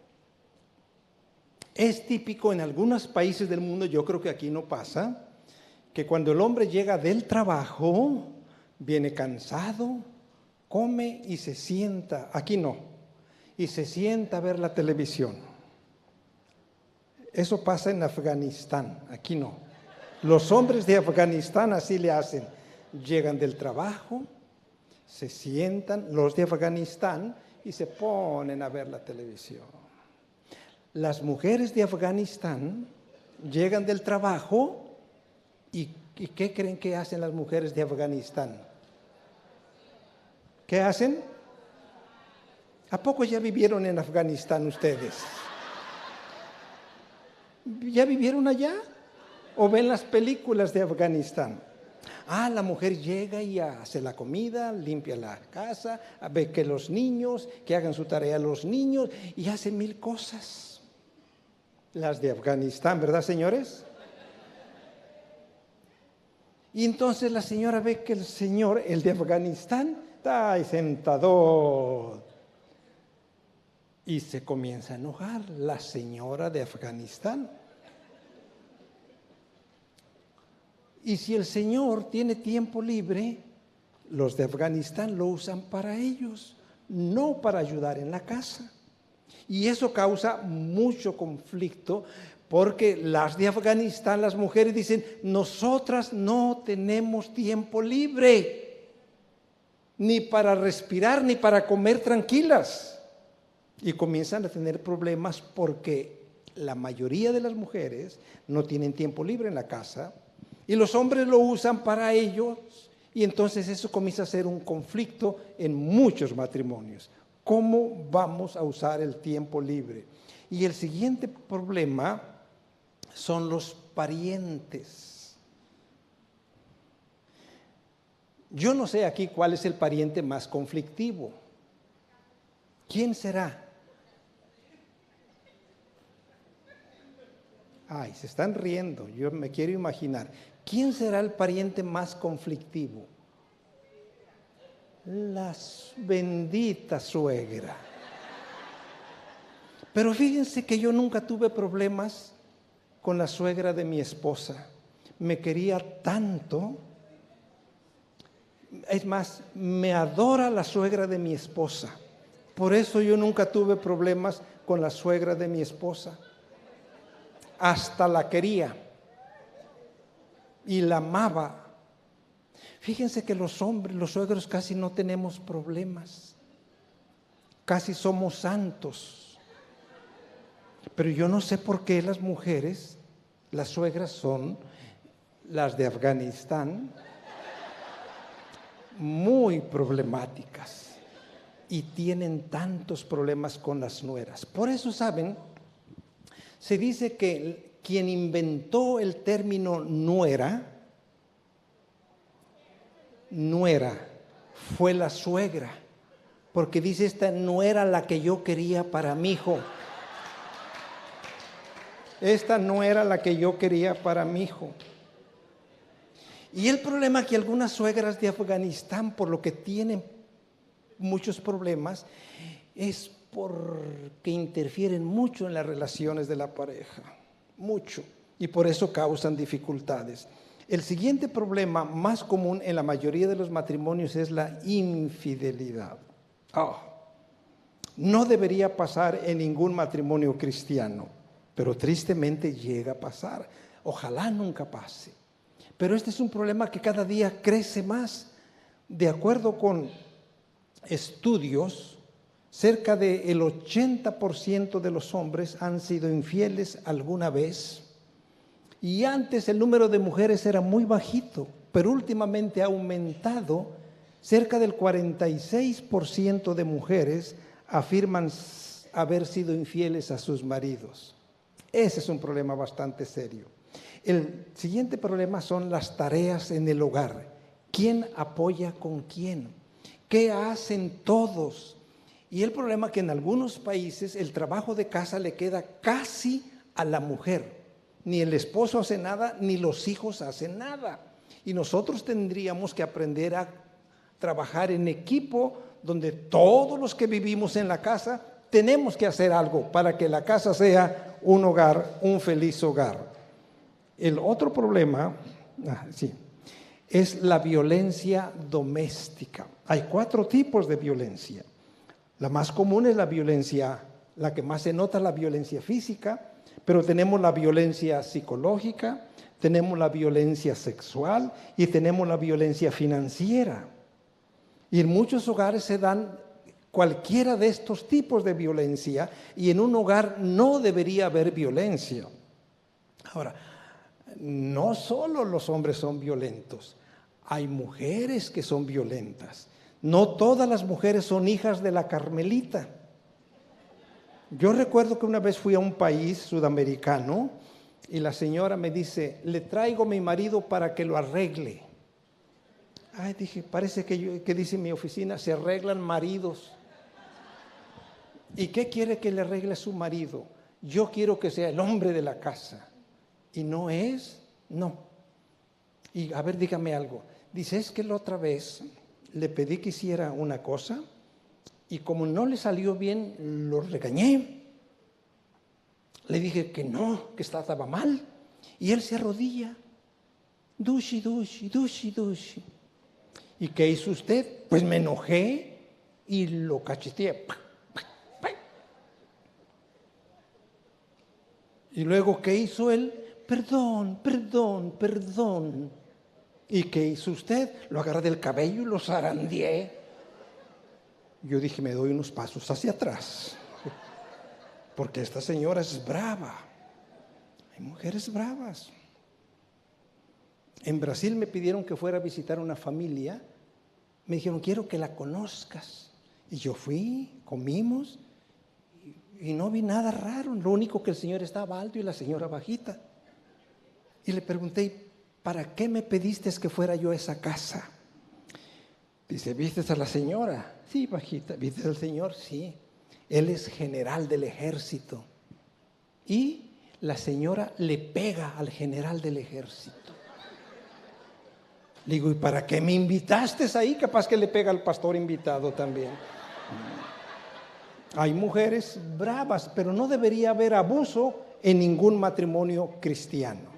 Es típico en algunos países del mundo, yo creo que aquí no pasa, que cuando el hombre llega del trabajo, viene cansado, come y se sienta, aquí no, y se sienta a ver la televisión. Eso pasa en Afganistán, aquí no. Los hombres de Afganistán así le hacen, llegan del trabajo, se sientan, los de Afganistán, y se ponen a ver la televisión. Las mujeres de Afganistán llegan del trabajo y ¿qué creen que hacen las mujeres de Afganistán? ¿Qué hacen? ¿A poco ya vivieron en Afganistán ustedes? ¿Ya vivieron allá? ¿O ven las películas de Afganistán? La mujer llega y hace la comida, limpia la casa, ve que los niños, que hagan su tarea los niños, y hace 1000 cosas. Las de Afganistán, ¿verdad, señores? Y entonces la señora ve que el señor, el de Afganistán, está ahí sentado. Y se comienza a enojar la señora de Afganistán. Y si el señor tiene tiempo libre, los de Afganistán lo usan para ellos, no para ayudar en la casa. Y eso causa mucho conflicto, porque las de Afganistán, las mujeres dicen, nosotras no tenemos tiempo libre, ni para respirar, ni para comer tranquilas. Y comienzan a tener problemas porque la mayoría de las mujeres no tienen tiempo libre en la casa, y los hombres lo usan para ellos, y entonces eso comienza a ser un conflicto en muchos matrimonios. ¿Cómo vamos a usar el tiempo libre? Y el siguiente problema son los parientes. Yo no sé aquí cuál es el pariente más conflictivo. ¿Quién será? Ay, se están riendo, yo me quiero imaginar. ¿Quién será el pariente más conflictivo? La bendita suegra. Pero fíjense que yo nunca tuve problemas con la suegra de mi esposa. Me quería tanto. Es más, me adora la suegra de mi esposa. Por eso yo nunca tuve problemas con la suegra de mi esposa. Hasta la quería y la amaba. Fíjense que los hombres, los suegros, casi no tenemos problemas. Casi somos santos. Pero yo no sé por qué las mujeres, las suegras son las de Afganistán, muy problemáticas y tienen tantos problemas con las nueras. Por eso, ¿saben? Se dice que quien inventó el término nuera fue la suegra, porque dice, esta no era la que yo quería para mi hijo. Esta no era la que yo quería para mi hijo. Y el problema es que algunas suegras de Afganistán, por lo que tienen muchos problemas, es porque interfieren mucho en las relaciones de la pareja, mucho, y por eso causan dificultades. El siguiente problema más común en la mayoría de los matrimonios es la infidelidad. No debería pasar en ningún matrimonio cristiano, pero tristemente llega a pasar. Ojalá nunca pase. Pero este es un problema que cada día crece más. De acuerdo con estudios, cerca del 80% de los hombres han sido infieles alguna vez. Y antes el número de mujeres era muy bajito, pero últimamente ha aumentado. Cerca del 46% de mujeres afirman haber sido infieles a sus maridos. Ese es un problema bastante serio. El siguiente problema son las tareas en el hogar. ¿Quién apoya con quién? ¿Qué hacen todos? Y el problema es que en algunos países el trabajo de casa le queda casi a la mujer. Ni el esposo hace nada, ni los hijos hacen nada. Y nosotros tendríamos que aprender a trabajar en equipo, donde todos los que vivimos en la casa tenemos que hacer algo para que la casa sea un hogar, un feliz hogar. El otro problema es la violencia doméstica. Hay 4 tipos de violencia. La más común es la violencia, la que más se nota es la violencia física, pero tenemos la violencia psicológica, tenemos la violencia sexual y tenemos la violencia financiera. Y en muchos hogares se dan cualquiera de estos tipos de violencia, y en un hogar no debería haber violencia. Ahora, no solo los hombres son violentos, hay mujeres que son violentas. No todas las mujeres son hijas de la Carmelita. Yo recuerdo que una vez fui a un país sudamericano y la señora me dice, le traigo a mi marido para que lo arregle. Ay, dije, parece que dice en mi oficina, se arreglan maridos. ¿Y qué quiere que le arregle a su marido? Yo quiero que sea el hombre de la casa. ¿Y no es? No. Y a ver, dígame algo. Dice, es que la otra vez le pedí que hiciera una cosa Y como no le salió bien, lo regañé. Le dije que no, que estaba mal. Y él se arrodilla. Dushi, dushi, dushi, dushi. ¿Y qué hizo usted? Pues me enojé y lo cacheteé. Y luego, ¿qué hizo él? Perdón, perdón, perdón. ¿Y qué hizo usted? Lo agarré del cabello y lo zarandeé. Yo dije, me doy unos pasos hacia atrás. Porque esta señora es brava. Hay mujeres bravas. En Brasil me pidieron que fuera a visitar una familia. Me dijeron, quiero que la conozcas. Y yo fui, comimos, y no vi nada raro. Lo único que el señor estaba alto y la señora bajita. Y le pregunté, ¿para qué me pediste que fuera yo a esa casa? Dice, ¿viste a la señora? Sí, bajita. ¿Viste al señor? Sí. Él es general del ejército. Y la señora le pega al general del ejército. Le digo, ¿y para qué me invitaste ahí? Capaz que le pega al pastor invitado también. Hay mujeres bravas, pero no debería haber abuso en ningún matrimonio cristiano.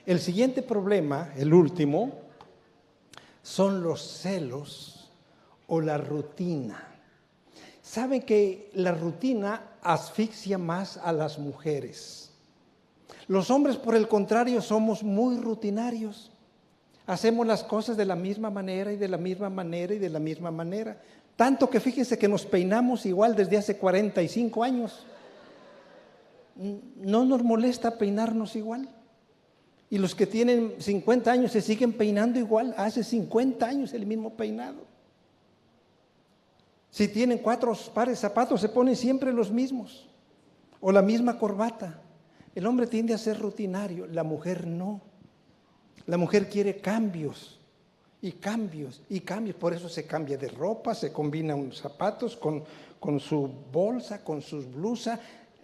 El siguiente problema, el último, son los celos o la rutina. Saben que la rutina asfixia más a las mujeres. Los hombres, por el contrario, somos muy rutinarios. Hacemos las cosas de la misma manera y de la misma manera y de la misma manera. Tanto que fíjense que nos peinamos igual desde hace 45 años. No nos molesta peinarnos igual. Y los que tienen 50 años se siguen peinando igual. Hace 50 años el mismo peinado. Si tienen 4 pares de zapatos, se ponen siempre los mismos. O la misma corbata. El hombre tiende a ser rutinario, la mujer no. La mujer quiere cambios y cambios y cambios. Por eso se cambia de ropa, se combina unos zapatos con su bolsa, con sus blusas.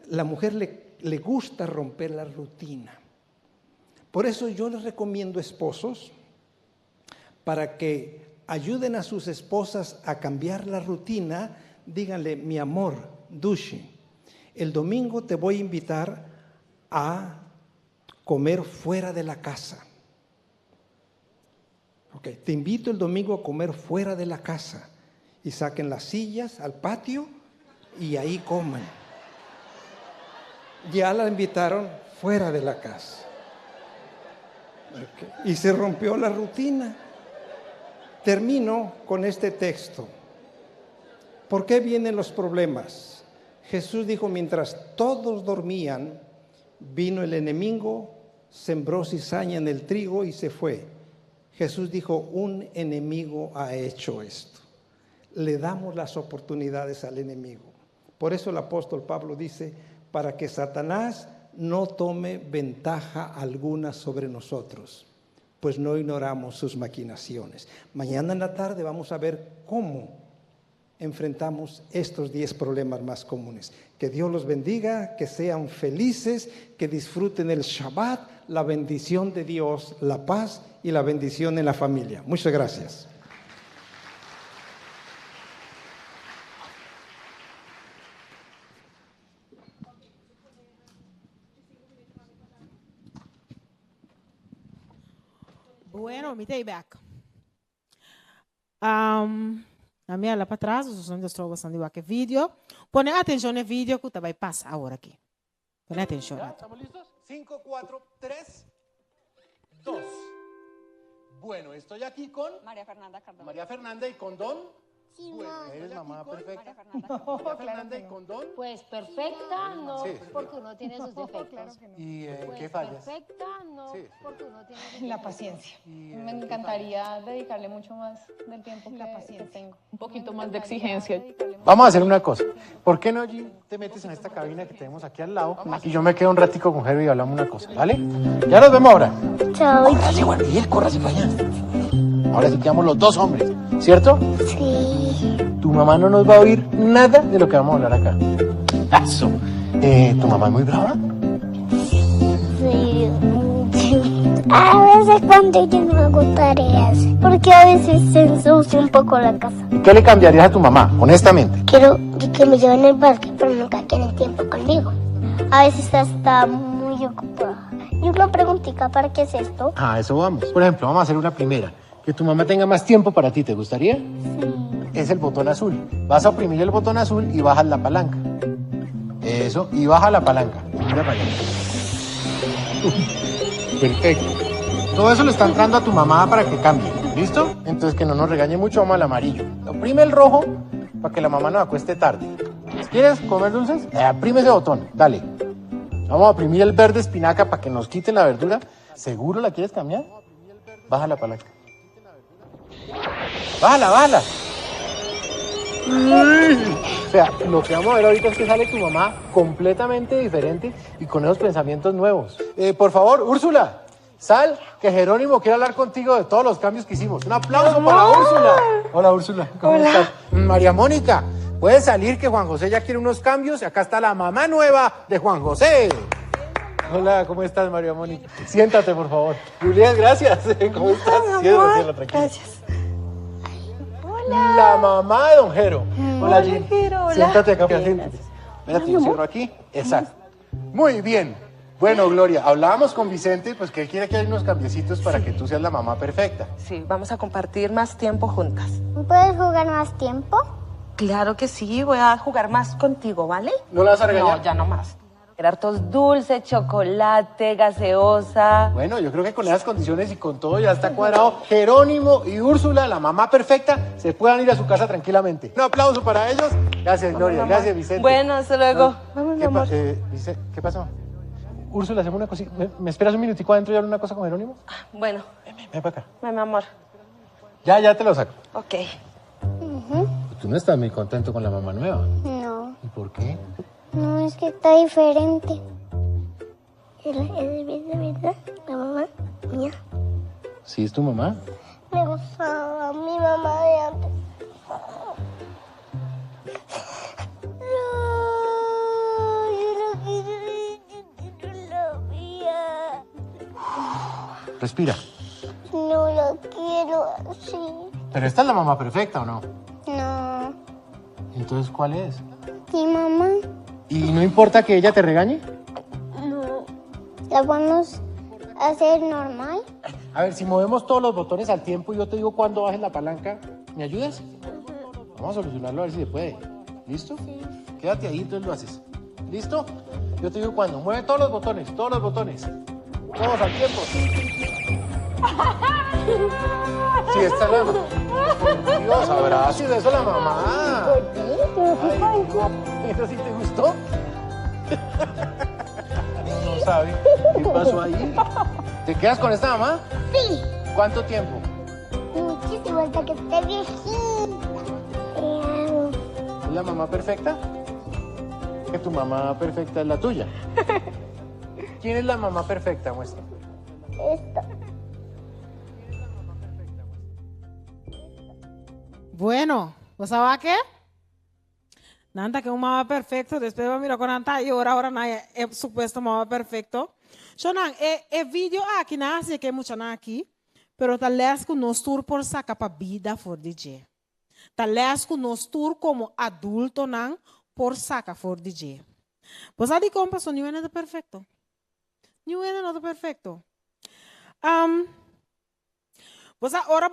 La mujer le gusta romper la rutina. Por eso yo les recomiendo, esposos, para que ayuden a sus esposas a cambiar la rutina, díganle, mi amor, Dushi, el domingo te voy a invitar a comer fuera de la casa. Okay, te invito el domingo a comer fuera de la casa y saquen las sillas al patio y ahí coman. Ya la invitaron fuera de la casa. Okay. Y se rompió la rutina. Termino con este texto. ¿Por qué vienen los problemas? Jesús dijo, mientras todos dormían, vino el enemigo, sembró cizaña en el trigo y se fue. Jesús dijo, un enemigo ha hecho esto. Le damos las oportunidades al enemigo. Por eso el apóstol Pablo dice, para que Satanás no tome ventaja alguna sobre nosotros, pues no ignoramos sus maquinaciones. Mañana en la tarde vamos a ver cómo enfrentamos estos 10 problemas más comunes. Que Dios los bendiga, que sean felices, que disfruten el Shabbat, la bendición de Dios, la paz y la bendición en la familia. Muchas gracias. Bueno, me take back. Na minha lá para trás, os sonhos estão bastante aqui vídeo. Põe atenção no vídeo que vai passar agora aqui. Põe atenção. ¿Estamos listos? 5, 4, 3, 2. Bueno, estoy aquí con María Fernanda Cardona. María Fernanda y con Don. Simón. Bueno, eres mamá perfecta. María Fernanda Cardona. María Fernanda y con Don. Pues perfecta no, Sí. porque uno tiene sus defectos. ¿Y Pues qué fallas? perfecta no, Sí. porque uno tiene sus La defectos. paciencia. ¿Y, Me qué encantaría dedicarle mucho más del tiempo La que paciencia. tengo. Un poquito Me más de encantaría exigencia. dedicarle mucho Vamos a hacer más una cosa. del tiempo. ¿Por qué no, Jim, te metes en esta cabina que tenemos aquí al lado? Y yo me quedo un ratico con Jero y hablamos una cosa, ¿vale? Ya nos vemos ahora. Chao. Ahora sí, Guardiel, córrase para allá. Ahora sí quedamos los 2 hombres, ¿cierto? Sí. Tu mamá no nos va a oír nada de lo que vamos a hablar acá. Eso. ¿Tu mamá es muy brava? Sí. A veces cuando yo no hago tareas, porque a veces se ensucia un poco la casa. ¿Y qué le cambiarías a tu mamá, honestamente? Quiero que me lleven al parque, pero nunca quieren tiempo conmigo. A veces está muy ocupada. Y una preguntita, ¿para qué es esto? Ah, eso vamos. Por ejemplo, vamos a hacer una primera. Que tu mamá tenga más tiempo para ti, ¿te gustaría? Sí. Es el botón azul. Vas a oprimir el botón azul y bajas la palanca. Eso, y baja la palanca. Mira para allá. Perfecto. Todo eso le está entrando a tu mamá para que cambie. ¿Listo? Entonces que no nos regañe mucho, vamos al amarillo. Oprime el rojo para que la mamá nos acueste tarde. ¿Quieres comer dulces? Aprime ese botón, dale. Vamos a oprimir el verde espinaca para que nos quiten la verdura. ¿Seguro la quieres cambiar? Baja la palanca. Bájala, bájala. O sea, lo que vamos a ver ahorita es que sale tu mamá completamente diferente y con esos pensamientos nuevos. Por favor, Úrsula, sal, que Jerónimo quiere hablar contigo de todos los cambios que hicimos. Un aplauso para Úrsula. Hola, Úrsula, ¿cómo estás? María Mónica, puedes salir que Juan José ya quiere unos cambios y acá está la mamá nueva de Juan José. Hola, ¿cómo estás, María Mónica? Siéntate, por favor. Julián, gracias. ¿Cómo estás? Cielo, tranquila. Gracias. La mamá de Don Jero. Hola, Jean. Hola. Siéntate acá. Siéntate. Espérate, yo cierro aquí. Exacto. Muy bien. Bueno, Gloria, hablábamos con Vicente, pues que él quiere que haya unos cambiecitos para que tú seas la mamá perfecta. Sí, vamos a compartir más tiempo juntas. ¿Puedes jugar más tiempo? Claro que sí, voy a jugar más contigo, ¿vale? ¿No la vas a regañar? No, ya no más. Hartos dulce, chocolate, gaseosa. Bueno, yo creo que con esas condiciones y con todo ya está cuadrado. Jerónimo y Úrsula, la mamá perfecta, se puedan ir a su casa tranquilamente. Un aplauso para ellos. Gracias, Gloria. Gracias, Vicente. Bueno, hasta luego. Vamos, mi amor. ¿Qué pasó? Úrsula, hacemos una cosita. ¿Me esperas un minutico adentro y hablo una cosa con Jerónimo? Bueno. Ven para acá. Ven, mi amor. Ya te lo saco. Ok. Tú no estás muy contento con la mamá nueva. No. ¿Y por qué? No, es que está diferente. Es de verdad, la mamá mía. ¿Sí es tu mamá? Me gustaba mi mamá de antes. No, yo no quiero la mía. Respira. No la quiero así. ¿Pero esta es la mamá perfecta o no? No. Entonces, ¿cuál es? Mi mamá. ¿Y no importa que ella te regañe? No. ¿La vamos a hacer normal? A ver, si movemos todos los botones al tiempo y yo te digo cuándo bajes la palanca, ¿me ayudas? Vamos a solucionarlo a ver si se puede. ¿Listo? Sí. Quédate ahí, entonces lo haces. ¿Listo? Yo te digo cuándo. Mueve todos los botones, todos los botones. Todos al tiempo. Sí, esta es la mamá. Dios, abrazo, eso es la mamá. Ay, ¿eso sí te gustó? No sabe. ¿Qué pasó ahí? ¿Te quedas con esta mamá? Sí. ¿Cuánto tiempo? Muchísimo, hasta que esté viejita. ¿Es la mamá perfecta? Que tu mamá perfecta es la tuya. ¿Quién es la mamá perfecta? Muestra. Esta. Bueno, ¿vos sabés qué? Nanta que un mamá perfecto, después va a mirar con Nanta y ahora nada, es supuesto mamá perfecto. Shonan, vídeo aqui nasce que mucho na aqui, pero tal vez que nos tour por sacar para vida for DJ. Tal vez que nos tour como adulto nan por sacar for DJ. Pues adi compa son ni de perfecto. Ni no de perfecto. Pues ahora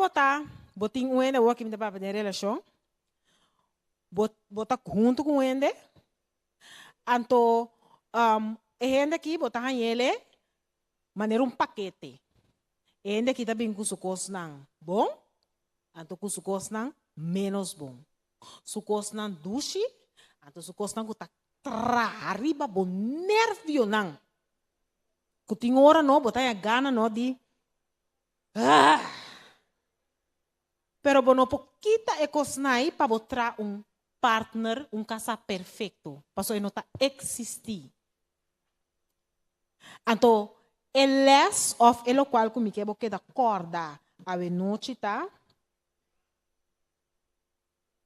botin uende o aqui me para de relação. Bota junto com ele. Anto gente aqui botar ele maneira paquete. Ele aqui também com sucos não bom, anto com sucos não menos bom. Sucos não dushi, anto sucos não tá riba bom nervio não. Kuting ora no botar a gana no di. Pero bono poquita e cosnai para botar partner, casa perfecto. Paso e nota existir. Então, less of elo qual comigo que boque da corda a noite tá.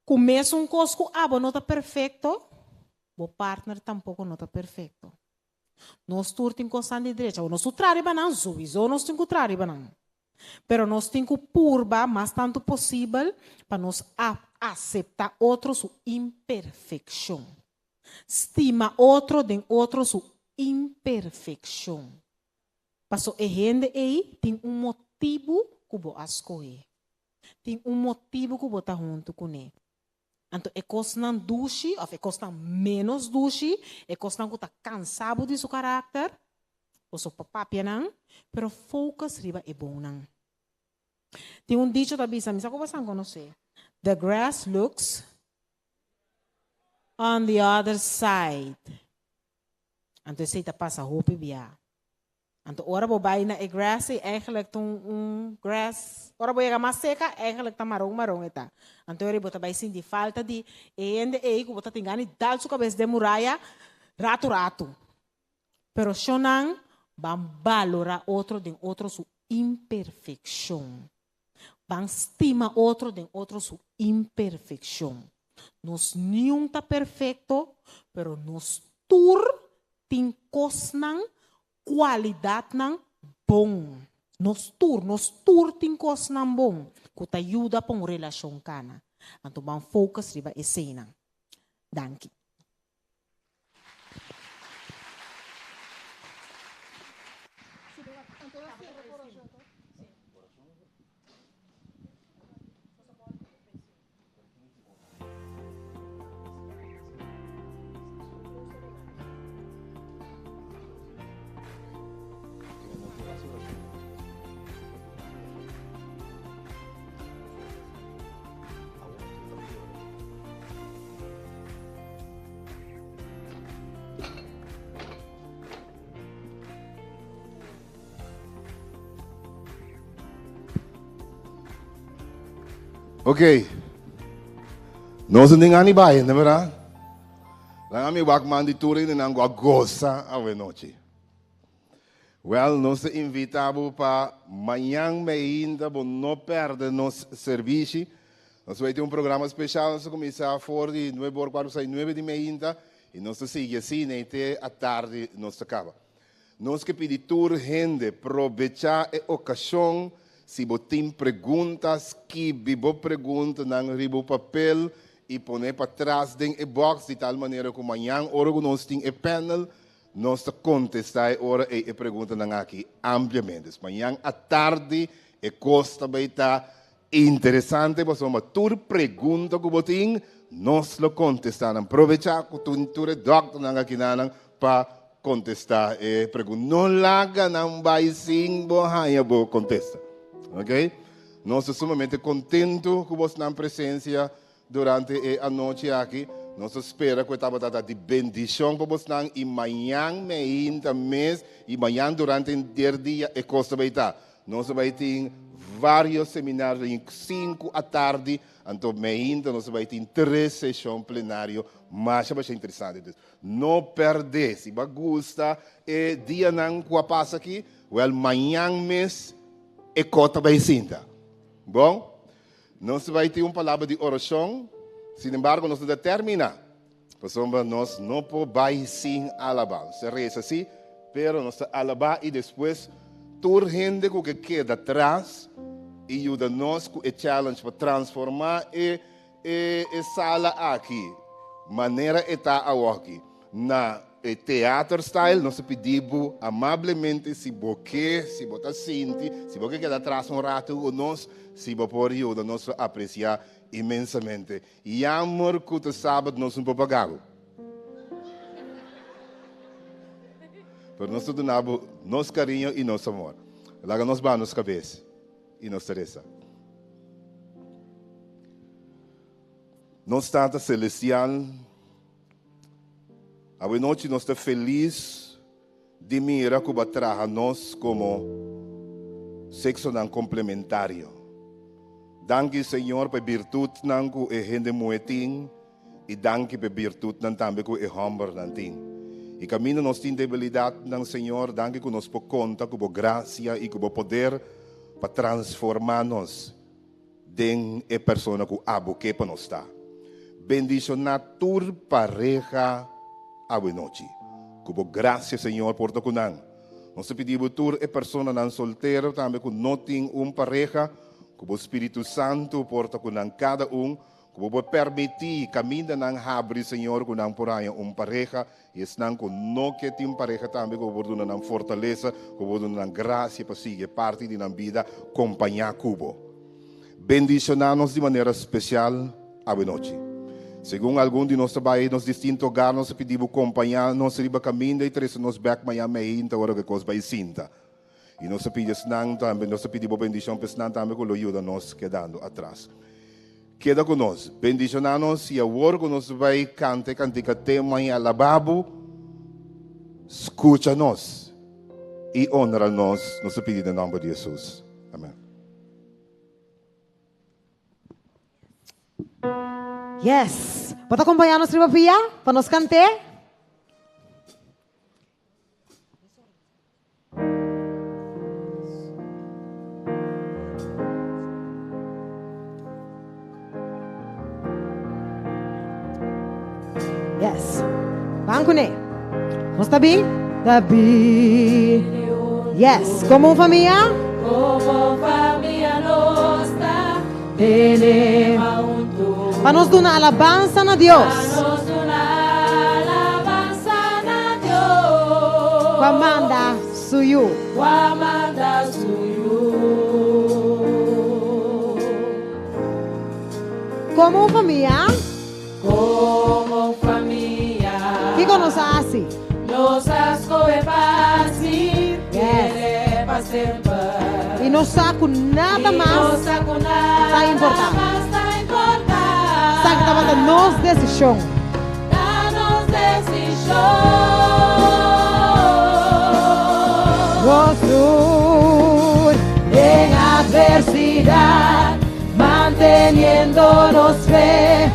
Começa cosco, bo nota perfecto. Bo partner tampouco nota perfecto. Nós turtim coçando de direita. Nós trariba não, sowieso nós temos que trariba não. Pero nós temos que purba, mais tanto possível, para nós aceitar outro sua imperfeição. Estima outro de outro sua imperfeição. Passou a gente aí tem motivo que você escolhe. Tem motivo que você está junto com ele. Então, é costan dushi, ou é costan menos dushi, é costan que está cansado de seu caráter, ou seu papapia não, pero focus riba é bom não. Tem dicho da bisa, misa ko ba sang conhecer? The grass looks on the other side. Então, você está passa roupa biya. Então, ora bobay na grass é eigenlijk grass. Ora boy mais seca, eigenlijk tá marrom eta. Então, ora bota vai de falta de ende que bota tingani dal sua cabeça de muralha rato. Pero shonan bam valora outro de outro sua imperfeição. Bam estima outro de outro sua imperfeição. Nos nenhum tá perfeito, pero nos tur tem cosnan qualidade não bom. Nos tur tem coisa não bom. Que te ajuda para uma relação cana. Então, vamos focus riba a cena. Danke. Okay. Nós não ani bayan, não é verdade? Lá me wakman de turin e não gosta a noite. Well, nós invitamos para amanhã ainda, para não perder nosso serviço. Nós vamos ter programa especial, nós começar fora de 9 horas, 9 de manhã, e nós seguimos assim, até a tarde nós acaba. Nós que pedimos toda gente aproveitar a ocasião. Se você tem perguntas, que você pergunta, não riba papel e põe para trás do box de tal maneira que amanhã, hora que nós temos o panel, nós contestar hora e pergunta aqui ampliamente. Amanhã à tarde, a costa vai estar interessante, porque uma toda pergunta que você tem, nós lo contestamos. Aproveitar que tu é doctor aqui para contestar a pergunta. Não larga, não vai sim, vou contestar. Ok? Nós estamos sumamente contentos com a presença durante a noite aqui. Nós esperamos que estava dando de bendição para vocês e amanhã, mês, e amanhã durante o dia e costa vai estar. Nós vamos ter vários seminários em 5 da tarde, então amanhã nós vamos ter 3 sessões plenárias, mas é bastante interessante. Não perder, se você gosta, e dia não que passa aqui, amanhã mês, e cota vai sinta. Bom? Nós vai ter uma palavra de oração. Sin embargo, nós não termina. Porque nós não podemos sim alabar. Se reza assim, pero nós alabar e depois toda gente que queda atrás e ajuda-nos com o challenge para transformar a sala aqui. Maneira está aqui. Na teatro style, nós pedimos amablemente se você está sentindo, se você quer atrás rato, nós, se você pode ajudar, nós apreciar imensamente. E amor que o sábado nós não podemos pagar. Mas nós donamos nosso carinho e nosso amor. Lá nós vamos nos cabeça e nos Teresa. Nós Tata Celestial, a noite nós estamos felizes de mirar que vai trazer nós como sexo não complementário. Danke, Senhor, por virtude não que é gente moetim e danke por virtude não também que é humor não tem. E caminho nós temos debilidade não, Senhor, danke que nós podemos contar com a graça e com o poder para transformar-nos em a pessoa que abo que para nós está. Bendicionar tua pareja a noite. Kubo gracia, Senhor, por tokunan. Nós pedimos tur e persona nan solteiro também com noting pareja, kubo Espírito Santo por tokunan cada kubo permitir caminhar nan abre, Senhor, com nan poraia pareja, e esnan com no que tem pareja também kubo do nan fortaleza, kubo do nan gracia para seguir parte de nan vida, acompanhar kubo. Bendicionar-nos de maneira especial a noite. Segundo algum de nós trabalhos nos distintos lugares, nós pedimos acompanhar nos riba caminho e três nos back manhã meia hora que coisa vai sinta. E nós pedimos não também, nós pedimos bendição para não também que ajuda nos quedando atrás. Queda conosco, bendicionar-nos e agora que nós vai cantar tema em alababo, escuta-nos e honra-nos, nós pedimos em nome de Jesus. Amém. Yes. Pode acompanhar-nos, Riba Pia, para nos cantar? Yes. Banco, né? Nós tá bem? Tá bem. Yes. Como família? Como família nossa, tenemos para nos dar uma alabança na Deus. Para nos dar uma alabança na Deus. Guamanda suyu. Guamanda suyu. Como família? Como família. Que nos hace? Nos ascoe fácil. Yes. Para sempre. E não saco nada mais. Não saco nada tá importante. Mais tá importante. Sabe que tá nos decisão. Danos decisão. Nosotros en adversidad, manteniéndonos fe,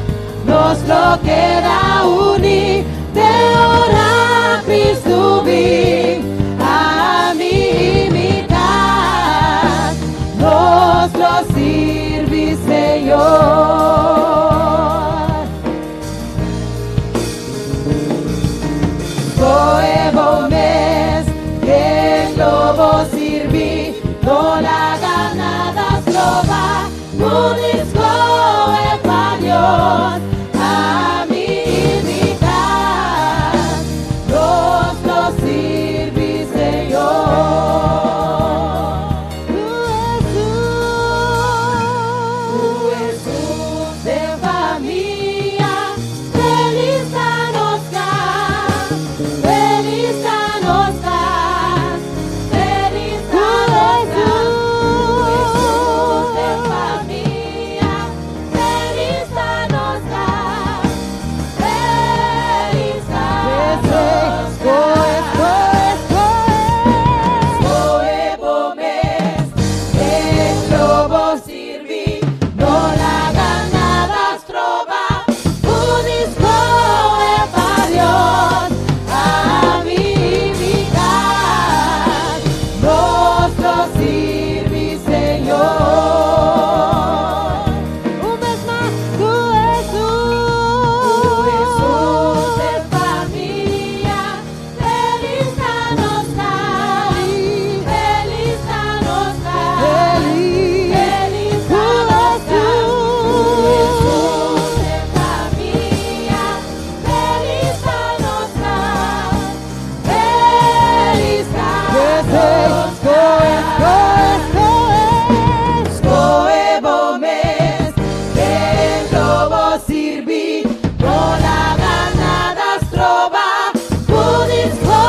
nos lo queda unir de orar Cristo vi a mí y mi casa, nos lo sirve Señor. Nuevo mes que globo sirvi, no la ganadas trova, unisco Dios a mí y mi casa, nos lo sirvi Señor. Tu Jesús de familia, feliz a nos dar, feliz a nos dar, feliz a nos dar. Tu Jesús de familia, feliz a nos dar, feliz a nos dar. Nuevo mes, el globo sirvi, no la ganadas trova, unisco para Dios, a mí y mi casa, nos lo sirvi Señor. Un mes más, tu Jesús de familia, feliz a nos dar, feliz a nos dar, feliz a nos dar. Tu Jesús de familia, feliz a nos dar, feliz a nos Nuevo mes, que el globo sirvi, no la ganadas trova, unisco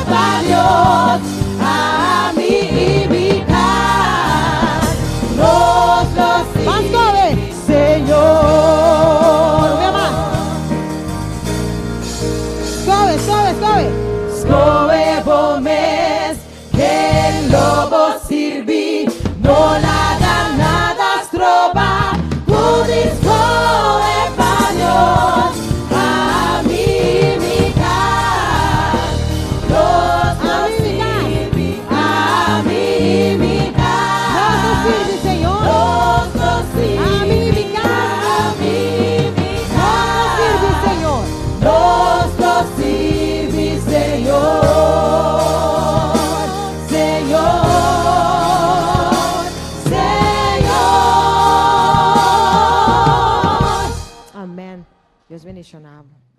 para Dios, a mí y mi casa, nos lo sirvi Señor. Nuevo mes, que el globo sirvi, no la ganadas trova, unisco para Dios, a mí y mi casa, nos lo sirvi, a mí y mi casa, nos lo sirvi Señor, nos lo sirvi, a mí y mi casa, a mí y mi casa, nos lo sirvi Señor, nos lo sirvi Señor. bendicionamos.